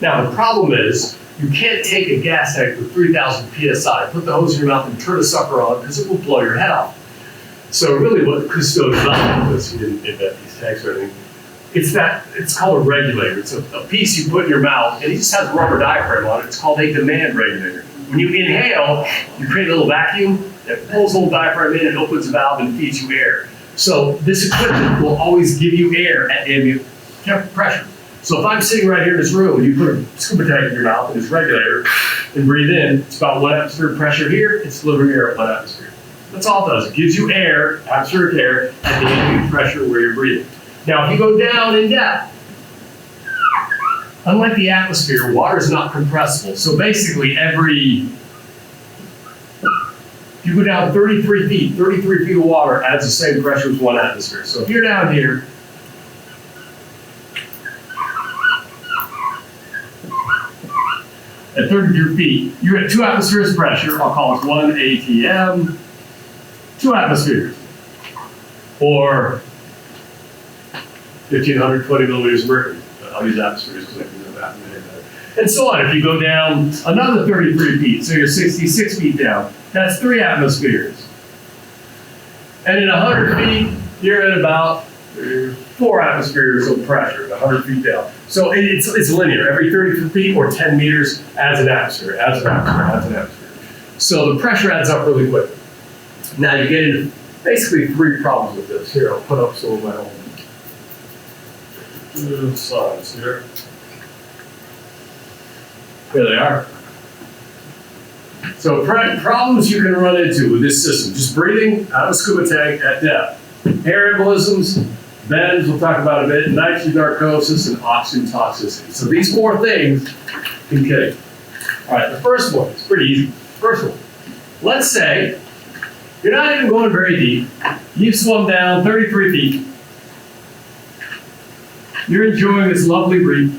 Now the problem is, you can't take a gas tank with 3,000 PSI, put the hose in your mouth and turn the sucker on because it will blow your head off. So really what Cousteau developed, because he didn't invent these tanks or anything, it's called a regulator. It's a piece you put in your mouth and it just has a rubber diaphragm on it. It's called a demand regulator. When you inhale, you create a little vacuum that pulls the little diaphragm in and opens the valve and feeds you air. So this equipment will always give you air at ambient pressure. So if I'm sitting right here in this room and you put a scuba tank in your mouth and this regulator and breathe in, it's about 1 atmosphere pressure here, it's delivering air at 1 atmosphere. That's all it does. It gives you air, atmospheric air, at the ambient pressure where you're breathing. Now if you go down in depth, unlike the atmosphere, water is not compressible. So basically if you go down 33 feet of water adds the same pressure as 1 atmosphere. So if you're down here, at 33 feet, you're at 2 atmospheres of pressure. I'll call it 1 ATM, 2 atmospheres, or 1,520 millimeters of mercury. I'll use atmospheres because I can do that. And so on. If you go down another 33 feet, so you're 66 feet down, that's 3 atmospheres. And at 100 feet, you're at about 4 atmospheres of pressure, 100 feet down. So it's linear. Every 30 feet or 10 meters adds an atmosphere, adds an atmosphere, adds an atmosphere. So the pressure adds up really quick. Now you get into basically 3 problems with this. Here, I'll put up some of my own slides here. Here they are. So problems you can run into with this system, just breathing out of a scuba tank at depth. Air embolisms, bends, we'll talk about a bit, nitrogen narcosis, and oxygen toxicity. So these 4 things can kill you. All right, the first one, it's pretty easy. First one, let's say you're not even going very deep. You've swum down 33 feet. You're enjoying this lovely reef.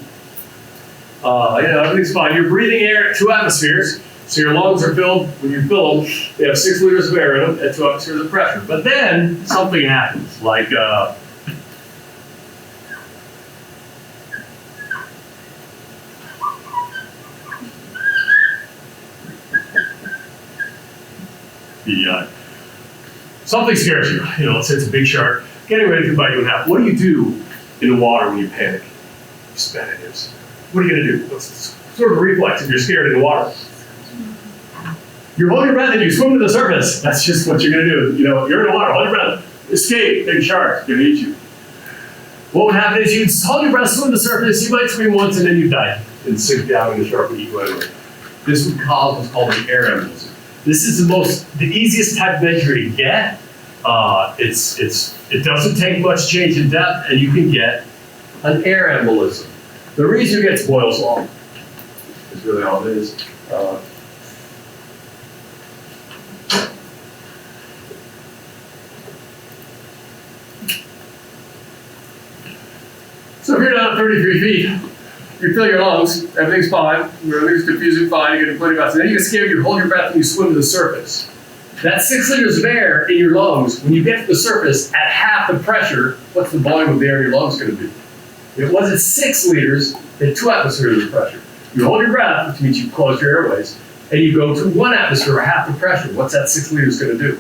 Everything's fine. You're breathing air at 2 atmospheres. So your lungs are filled, when you fill them, they have 6 liters of air in them at 2 atmospheres of pressure. But then something happens, like something scares you. Let's say it's a big shark, getting ready to bite you in half. What do you do in the water when you panic? You spin it. What are you going to do? What's sort of a reflex if you're scared in the water? You hold your breath and you swim to the surface. That's just what you're going to do. You're in the water, hold your breath. Escape, big shark, going to eat you. What would happen is you'd hold your breath, swim to the surface, you might swim once and then you die and sink down and the shark would eat you anyway. This would cause what's called an air embolism. This is the easiest type of injury to get. It doesn't take much change in depth and you can get an air embolism. The reason it gets Boyle's law is really all it is. So if you're down at 33 feet, you fill your lungs, everything's fine, everything's diffusing fine, you're getting plenty of oxygen. Then you get scared, you hold your breath, and you swim to the surface. That 6 liters of air in your lungs, when you get to the surface at half the pressure, what's the volume of the air in your lungs going to be? If it wasn't 6 liters, then 2 atmospheres of pressure. You hold your breath, which means you close your airways, and you go to 1 atmosphere, or half the pressure. What's that 6 liters going to do?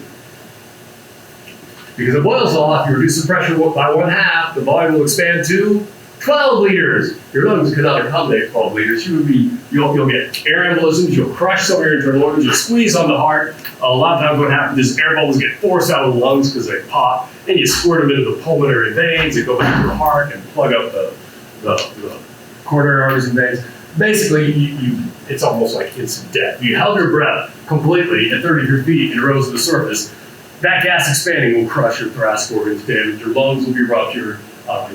Because of Boyle's law, if you reduce the pressure by 1/2, the volume will expand to 12 liters. Your lungs cannot accommodate 12 liters. You'll get air embolisms, you'll crush some of your internal organs, you'll squeeze on the heart. A lot of times what happens is air bubbles get forced out of the lungs because they pop, and you squirt them into the pulmonary veins that go back to the heart and plug up the coronary arteries and veins. Basically, it's almost like instant death. You held your breath completely at 33 feet and rose to the surface. That gas expanding will crush your thoracic organs, damage your lungs will be ruptured,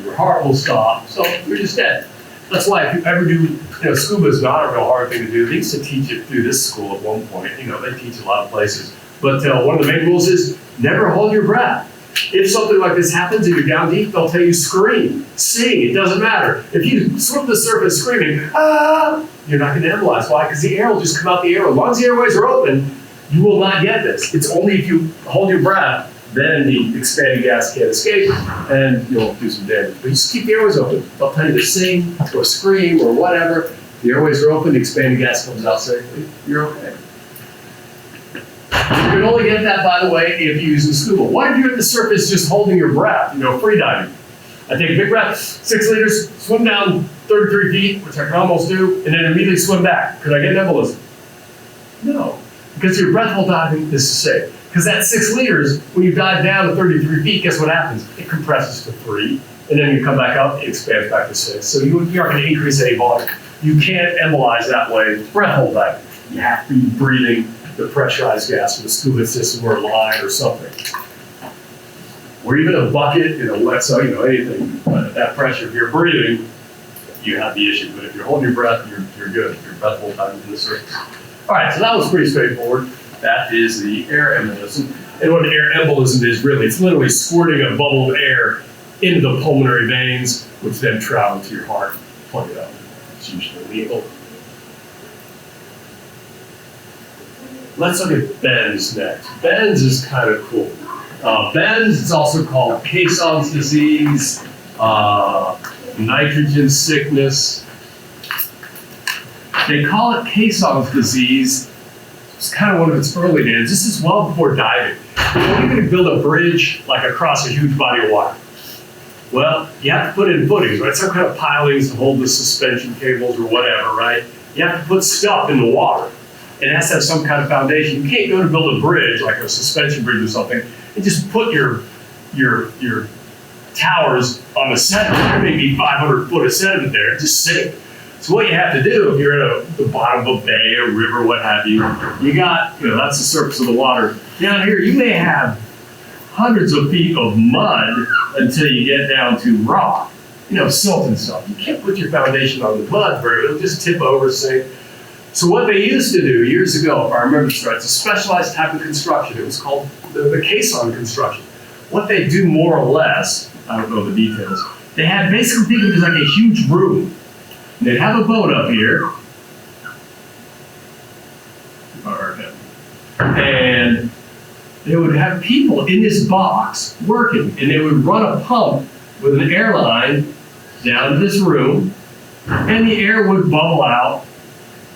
your heart will stop, so you're just dead. That's why if you ever do, scuba is not a real hard thing to do. They used to teach it through this school at one point. They teach a lot of places. But one of the main rules is never hold your breath. If something like this happens and you're down deep, they'll tell you scream, sing, it doesn't matter. If you swim to the surface screaming, ah, you're not going to embolize. Why? Because the air will just come out the air. As long as the airways are open, you will not get this. It's only if you hold your breath, then the expanding gas can't escape, and you'll do some damage. But you just keep the airways open. They'll tell you to sing, or scream, or whatever. The airways are open, the expanding gas comes out safely. You're okay. You can only get that, by the way, if you use the scuba. What if you're at the surface just holding your breath, free diving? I take a big breath, 6 liters, swim down 33 feet, which I can almost do, and then immediately swim back. Could I get an embolism? No, because your breath while diving is safe. Because that 6 liters, when you dive down to 33 feet, guess what happens? It compresses to 3, and then you come back up, it expands back to 6. So you aren't going to increase any volume. You can't embolize that way, breath hold diving. You have to be breathing the pressurized gas from the scuba system or a line or something. Or even a bucket in a wet cell, anything. But at that pressure, if you're breathing, you have the issue. But if you're holding your breath, you're good. Your breath hold diving to the surface. All right, so that was pretty straightforward. That is the air embolism. And what an air embolism is really, it's literally squirting a bubble of air into the pulmonary veins, which then travel to your heart, plug it up. It's usually lethal. Let's look at bends next. Bends is kind of cool. Bends, it's also called Caisson's disease, nitrogen sickness. They call it Caisson's disease. It's kind of one of its early days. This is well before diving. When you're going to build a bridge like across a huge body of water, well, you have to put in footings, right? Some kind of pilings to hold the suspension cables or whatever, right? You have to put stuff in the water. It has to have some kind of foundation. You can't go to build a bridge, like a suspension bridge or something, and just put your towers on the sediment. There may be 500 foot of sediment there, just sink. So what you have to do, if you're at the bottom of a bay or river, what have you, you got, that's the surface of the water. Down here, you may have hundreds of feet of mud until you get down to rock, silt and stuff. You can't put your foundation on the mud, it'll just tip over, sink. So what they used to do years ago, if I remember this right, it's a specialized type of construction. It was called the caisson construction. What they do more or less, I don't know the details, they had basically, think of it as like a huge room. They'd have a boat up here, and they would have people in this box working, and they would run a pump with an air line down to this room, and the air would bubble out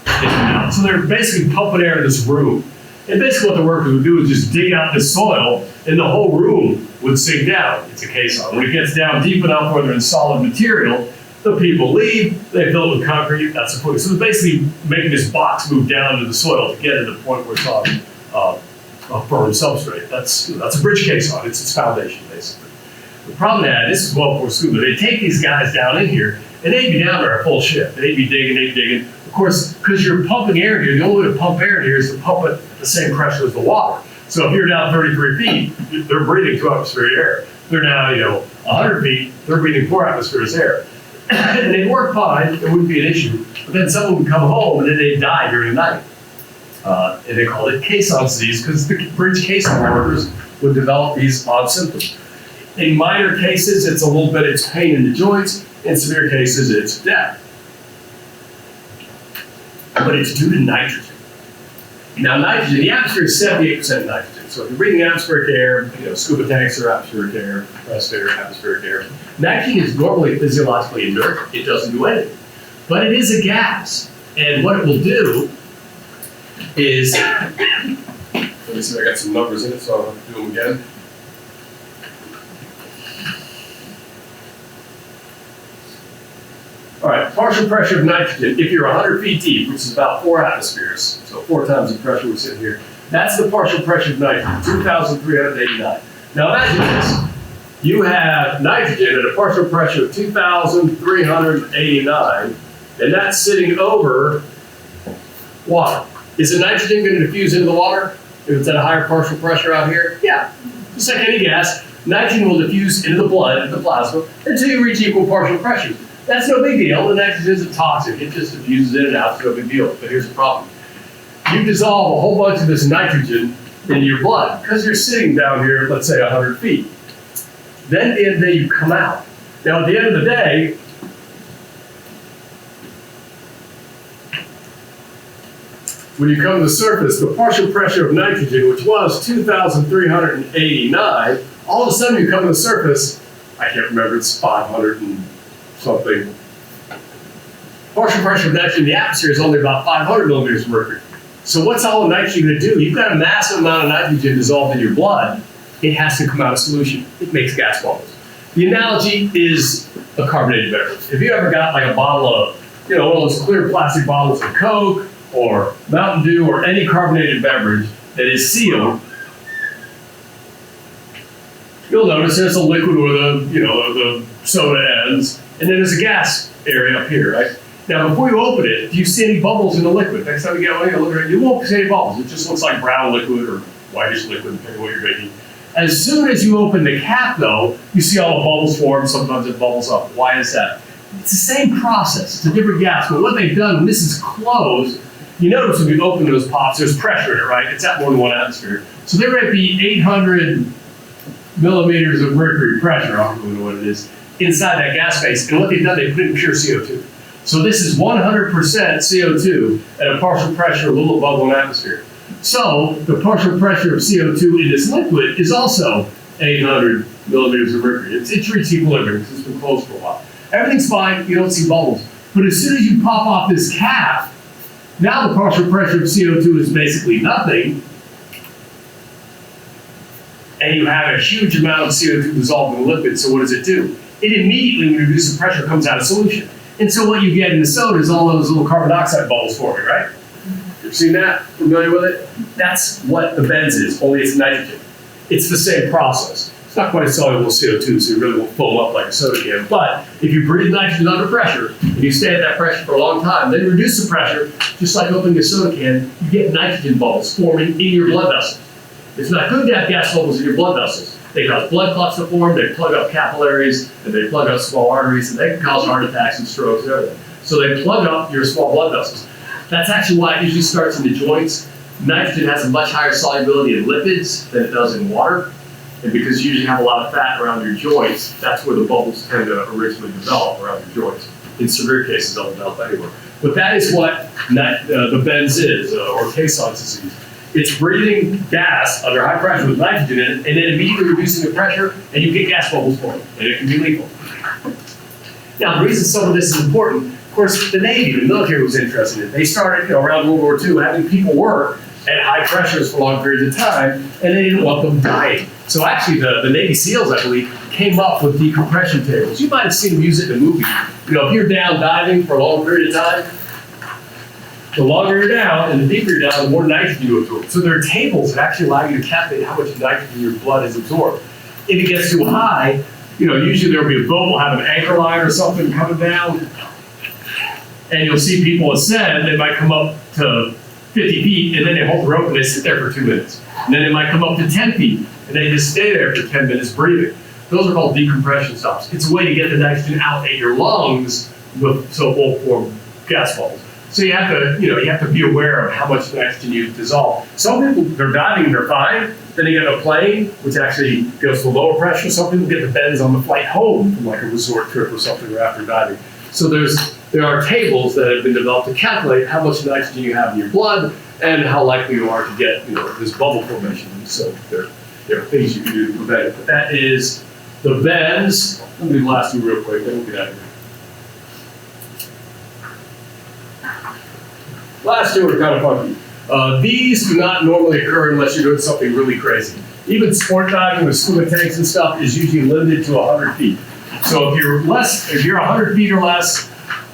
in and out. So they're basically pumping air in this room. And basically what the workers would do is just dig out the soil, and the whole room would sink down. It's a caisson. When it gets down deep enough where they're in solid material, the people leave, they fill it with concrete, that's the point. So it's basically making this box move down into the soil to get to the point where it's on a firm substrate. That's a bridge caisson, it's its foundation, basically. The problem that, this is well before scuba, they take these guys down in here, and they'd be down there a full shift. They'd be digging. Of course, because you're pumping air here, the only way to pump air in here is to pump it at the same pressure as the water. So if you're down 33 feet, they're breathing 2 atmospheres of air. They're now, 100 feet, they're breathing 4 atmospheres of air. and they'd work fine, it wouldn't be an issue. But then someone would come home and then they'd die during the night. And they called it caisson disease because the bridge caisson workers would develop these odd symptoms. In minor cases, it's pain in the joints. In severe cases, it's death. But it's due to nitrogen. Now, nitrogen, the atmosphere is 78% nitrogen. So if you're breathing atmospheric air, scuba tanks are atmospheric air, compressed air, atmospheric air. Nitrogen is normally physiologically inert. It doesn't do anything. But it is a gas. And what it will do is, let me see if I got some numbers in it, so I'll do them again. All right, partial pressure of nitrogen, if you're 100 feet deep, which is about 4 atmospheres, so 4 times the pressure we're sitting here, that's the partial pressure of nitrogen, 2,389. Now imagine this. You have nitrogen at a partial pressure of 2,389, and that's sitting over water. Is the nitrogen going to diffuse into the water if it's at a higher partial pressure out here? Yeah. Just like any gas, nitrogen will diffuse into the blood, the plasma, until you reach equal partial pressures. That's no big deal. The nitrogen isn't toxic. It just diffuses in and out. It's no big deal. But here's the problem. You dissolve a whole bunch of this nitrogen in your blood because you're sitting down here, let's say 100 feet. Then at the end of the day, you come out. Now, at the end of the day, when you come to the surface, the partial pressure of nitrogen, which was 2,389, all of a sudden you come to the surface, I can't remember, it's 500 and something. Partial pressure of nitrogen in the atmosphere is only about 500 millimeters of mercury. So what's all the nitrogen going to do? You've got a massive amount of nitrogen dissolved in your blood. It has to come out of solution. It makes gas bubbles. The analogy is a carbonated beverage. If you ever got like a bottle of, one of those clear plastic bottles of Coke or Mountain Dew or any carbonated beverage that is sealed, you'll notice there's a liquid where the soda ends, and then there's a gas area up here, right? Now, before you open it, do you see any bubbles in the liquid? Next time you get one, you look at it, you won't see any bubbles. It just looks like brown liquid or whitish liquid, depending on what you're drinking. As soon as you open the cap, though, you see all the bubbles form. Sometimes it bubbles up. Why is that? It's the same process. It's a different gas. But what they've done, when this is closed, you notice when you open those pops, there's pressure in it, right? It's at more than 1 atmosphere. So there might be 800 millimeters of mercury pressure, I don't know what it is, inside that gas phase. And what they've done, they put in pure CO2. So this is 100% CO2 at a partial pressure a little above 1 atmosphere. So the partial pressure of CO2 in this liquid is also 800 millimeters of mercury. It's reached equilibrium because it's been closed for a while. Everything's fine, you don't see bubbles. But as soon as you pop off this cap, now the partial pressure of CO2 is basically nothing. And you have a huge amount of CO2 dissolved in the liquid, so what does it do? It immediately, when you reduce the pressure, comes out of solution. And so what you get in the soda is all those little carbon dioxide bubbles forming, right? You've seen that? Familiar with it? That's what the benz is, only it's nitrogen. It's the same process. It's not quite as soluble as CO2, so you really won't foam up like a soda can. But if you breathe nitrogen under pressure, and you stay at that pressure for a long time, then you reduce the pressure, just like opening a soda can, you get nitrogen bubbles forming in your blood vessels. It's not good to have gas bubbles in your blood vessels. They cause blood clots to form, they plug up capillaries, and they plug up small arteries, and they can cause heart attacks and strokes and everything. So they plug up your small blood vessels. That's actually why it usually starts in the joints. Nitrogen has a much higher solubility in lipids than it does in water. And because you usually have a lot of fat around your joints, that's where the bubbles tend to originally develop around your joints. In severe cases, they'll develop anywhere. But that is what the benz is, or caisson disease. It's breathing gas under high pressure with nitrogen in it, and then immediately reducing the pressure, and you get gas bubbles forming, and it can be lethal. Now, the reason some of this is important, of course, the Navy, the military was interested in it. They started, around World War II, having people work at high pressures for long periods of time, and they didn't want them dying. So actually, the Navy SEALs, I believe, came up with decompression tables. You might have seen them use it in a movie. If you're down diving for a long period of time, the longer you're down and the deeper you're down, the more nitrogen you absorb. So there are tables that actually allow you to calculate how much nitrogen your blood has absorbed. If it gets too high, usually there'll be a boat, will have an anchor line or something coming down, and you'll see people ascend. They might come up to 50 feet, and then they hold the rope and they sit there for 2 minutes. And then they might come up to 10 feet, and they just stay there for 10 minutes breathing. Those are called decompression stops. It's a way to get the nitrogen out at your lungs so it won't form gas bubbles. So you have to be aware of how much nitrogen you dissolve. Some people, they're diving and they're fine. Then they get on a plane, which actually goes to lower pressure. Some people get the bends on the flight home from like a resort trip or something or after diving. So there are tables that have been developed to calculate how much nitrogen you have in your blood and how likely you are to get this bubble formation. So there are things you can do to prevent it. But that is the bends. Let me do the last two real quick, then we'll get out of here. Last two are kind of funky. These do not normally occur unless you're doing something really crazy. Even sport diving with scuba tanks and stuff is usually limited to 100 feet. So if you're 100 feet or less,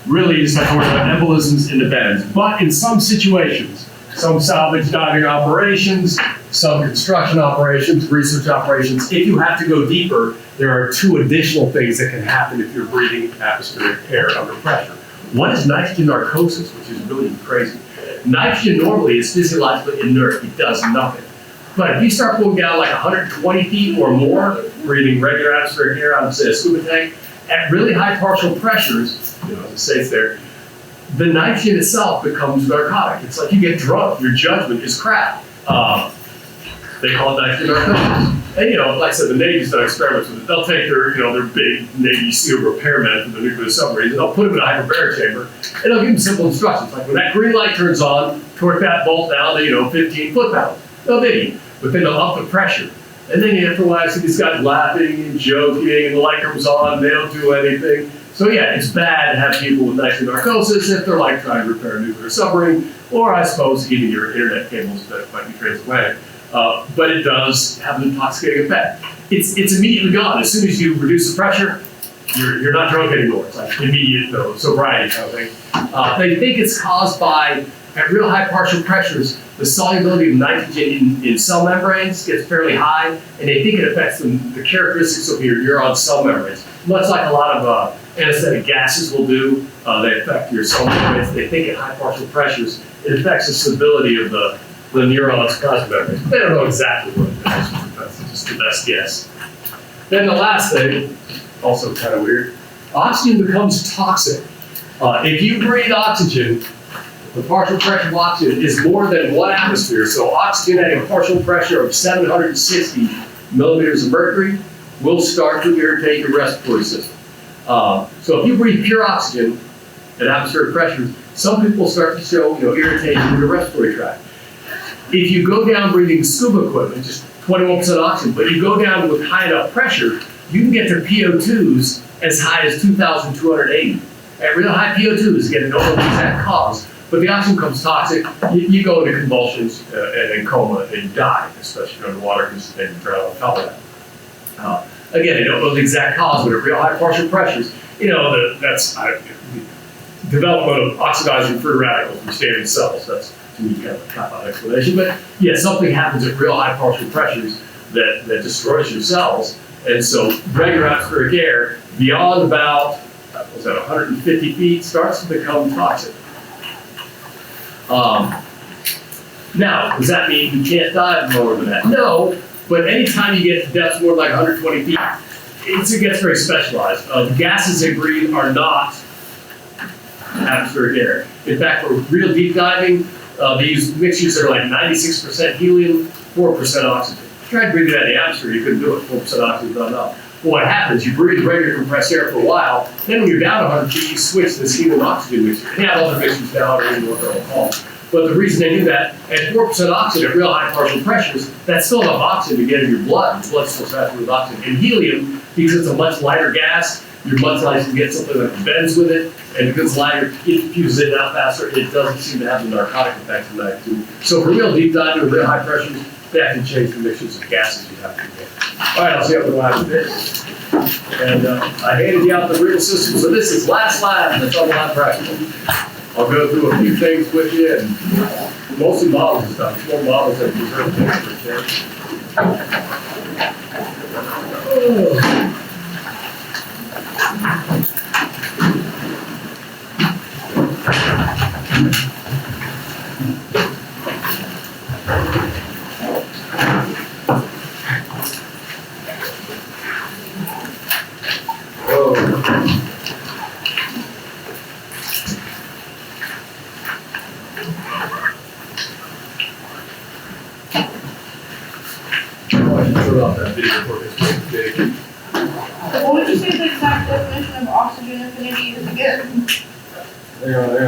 really you just have to worry about embolisms in the bends. But in some situations, some salvage diving operations, some construction operations, research operations, if you have to go deeper, there are two additional things that can happen if you're breathing atmospheric air under pressure. One is nitrogen narcosis, which is really crazy. Nitrogen normally is physiologically inert. It does nothing. But if you start going down like 120 feet or more, breathing regular atmospheric air out of, say, a scuba tank, at really high partial pressures, as it states there, the nitrogen itself becomes narcotic. It's like you get drunk. Your judgment is crap. They call it nitrogen narcosis. And like I said, the Navy's done experiments with it. They'll take their big Navy SEAL repairmen from the nuclear submarines, and they'll put them in a hyperbaric chamber, and they'll give them simple instructions. Like when that green light turns on, torque that bolt down to 15 foot-pounds. No biggie. But then they'll up the pressure. And then after a while, I see these guys laughing and joking, and the light comes on, they don't do anything. So yeah, it's bad to have people with nitrogen narcosis if they're like trying to repair a nuclear submarine, or I suppose even your internet cables that might be transatlantic. But it does have an intoxicating effect. It's immediately gone. As soon as you reduce the pressure, you're not drunk anymore. It's like immediate sobriety kind of thing. They think it's caused by, at real high partial pressures, the solubility of nitrogen in cell membranes gets fairly high, and they think it affects the characteristics of your neuron cell membranes. Much like a lot of anesthetic gases will do, they affect your cell membranes. They think at high partial pressures, it affects the stability of the neuron's plasma membranes. They don't know exactly what it is. That's just the best guess. Then the last thing, also kind of weird, oxygen becomes toxic. If you breathe oxygen, the partial pressure of oxygen is more than 1 atmosphere. So oxygen at a partial pressure of 760 millimeters of mercury will start to irritate your respiratory system. So if you breathe pure oxygen at atmospheric pressures, some people start to show irritation in the respiratory tract. If you go down breathing scuba equipment, just 21% oxygen, but you go down with high enough pressure, you can get to PO2s as high as 2,280. At real high PO2s, again, no exact cause, but the oxygen becomes toxic, you go into convulsions and coma and you die, especially underwater because they drown on top of that. Again, they don't know the exact cause, but at real high partial pressures, that's development of oxidizing free radicals from standard cells. That's to me kind of a cop-out explanation. But yeah, something happens at real high partial pressures that destroys your cells. And so regular atmospheric air beyond about 150 feet starts to become toxic. Now, does that mean you can't dive lower than that? No, but anytime you get to depths more than like 120 feet, it gets very specialized. The gases they breathe are not atmospheric air. In fact, for real deep diving, they use mixtures that are like 96% helium, 4% oxygen. If you tried to breathe it out of the atmosphere, you couldn't do it. 4% oxygen is not enough. Well, what happens, you breathe regular compressed air for a while, then when you're down 100 feet, you switch to this helium oxygen mixture. They have other mixtures down, or even what they're all called. But the reason they do that, at 4% oxygen at real high partial pressures, that's still enough oxygen to get in your blood. Your blood's still saturated with oxygen. And helium, because it's a much lighter gas, you're much likely to get something that bends with it, and because it's lighter, it fuses in out faster, it doesn't seem to have the narcotic effects of nitrogen. So for real deep diving with real high pressures, they have to change the mixtures of gases you have to get. All right, I'll see you up in the lab in a bit. And I handed you out the real system, so this is last lab, that's all lab practical. I'll go through a few things with you, and mostly models and stuff. It's more models that deserve things for off that video before it gets big. What would you say the exact definition of oxygen affinity is again? Hang on, hang on.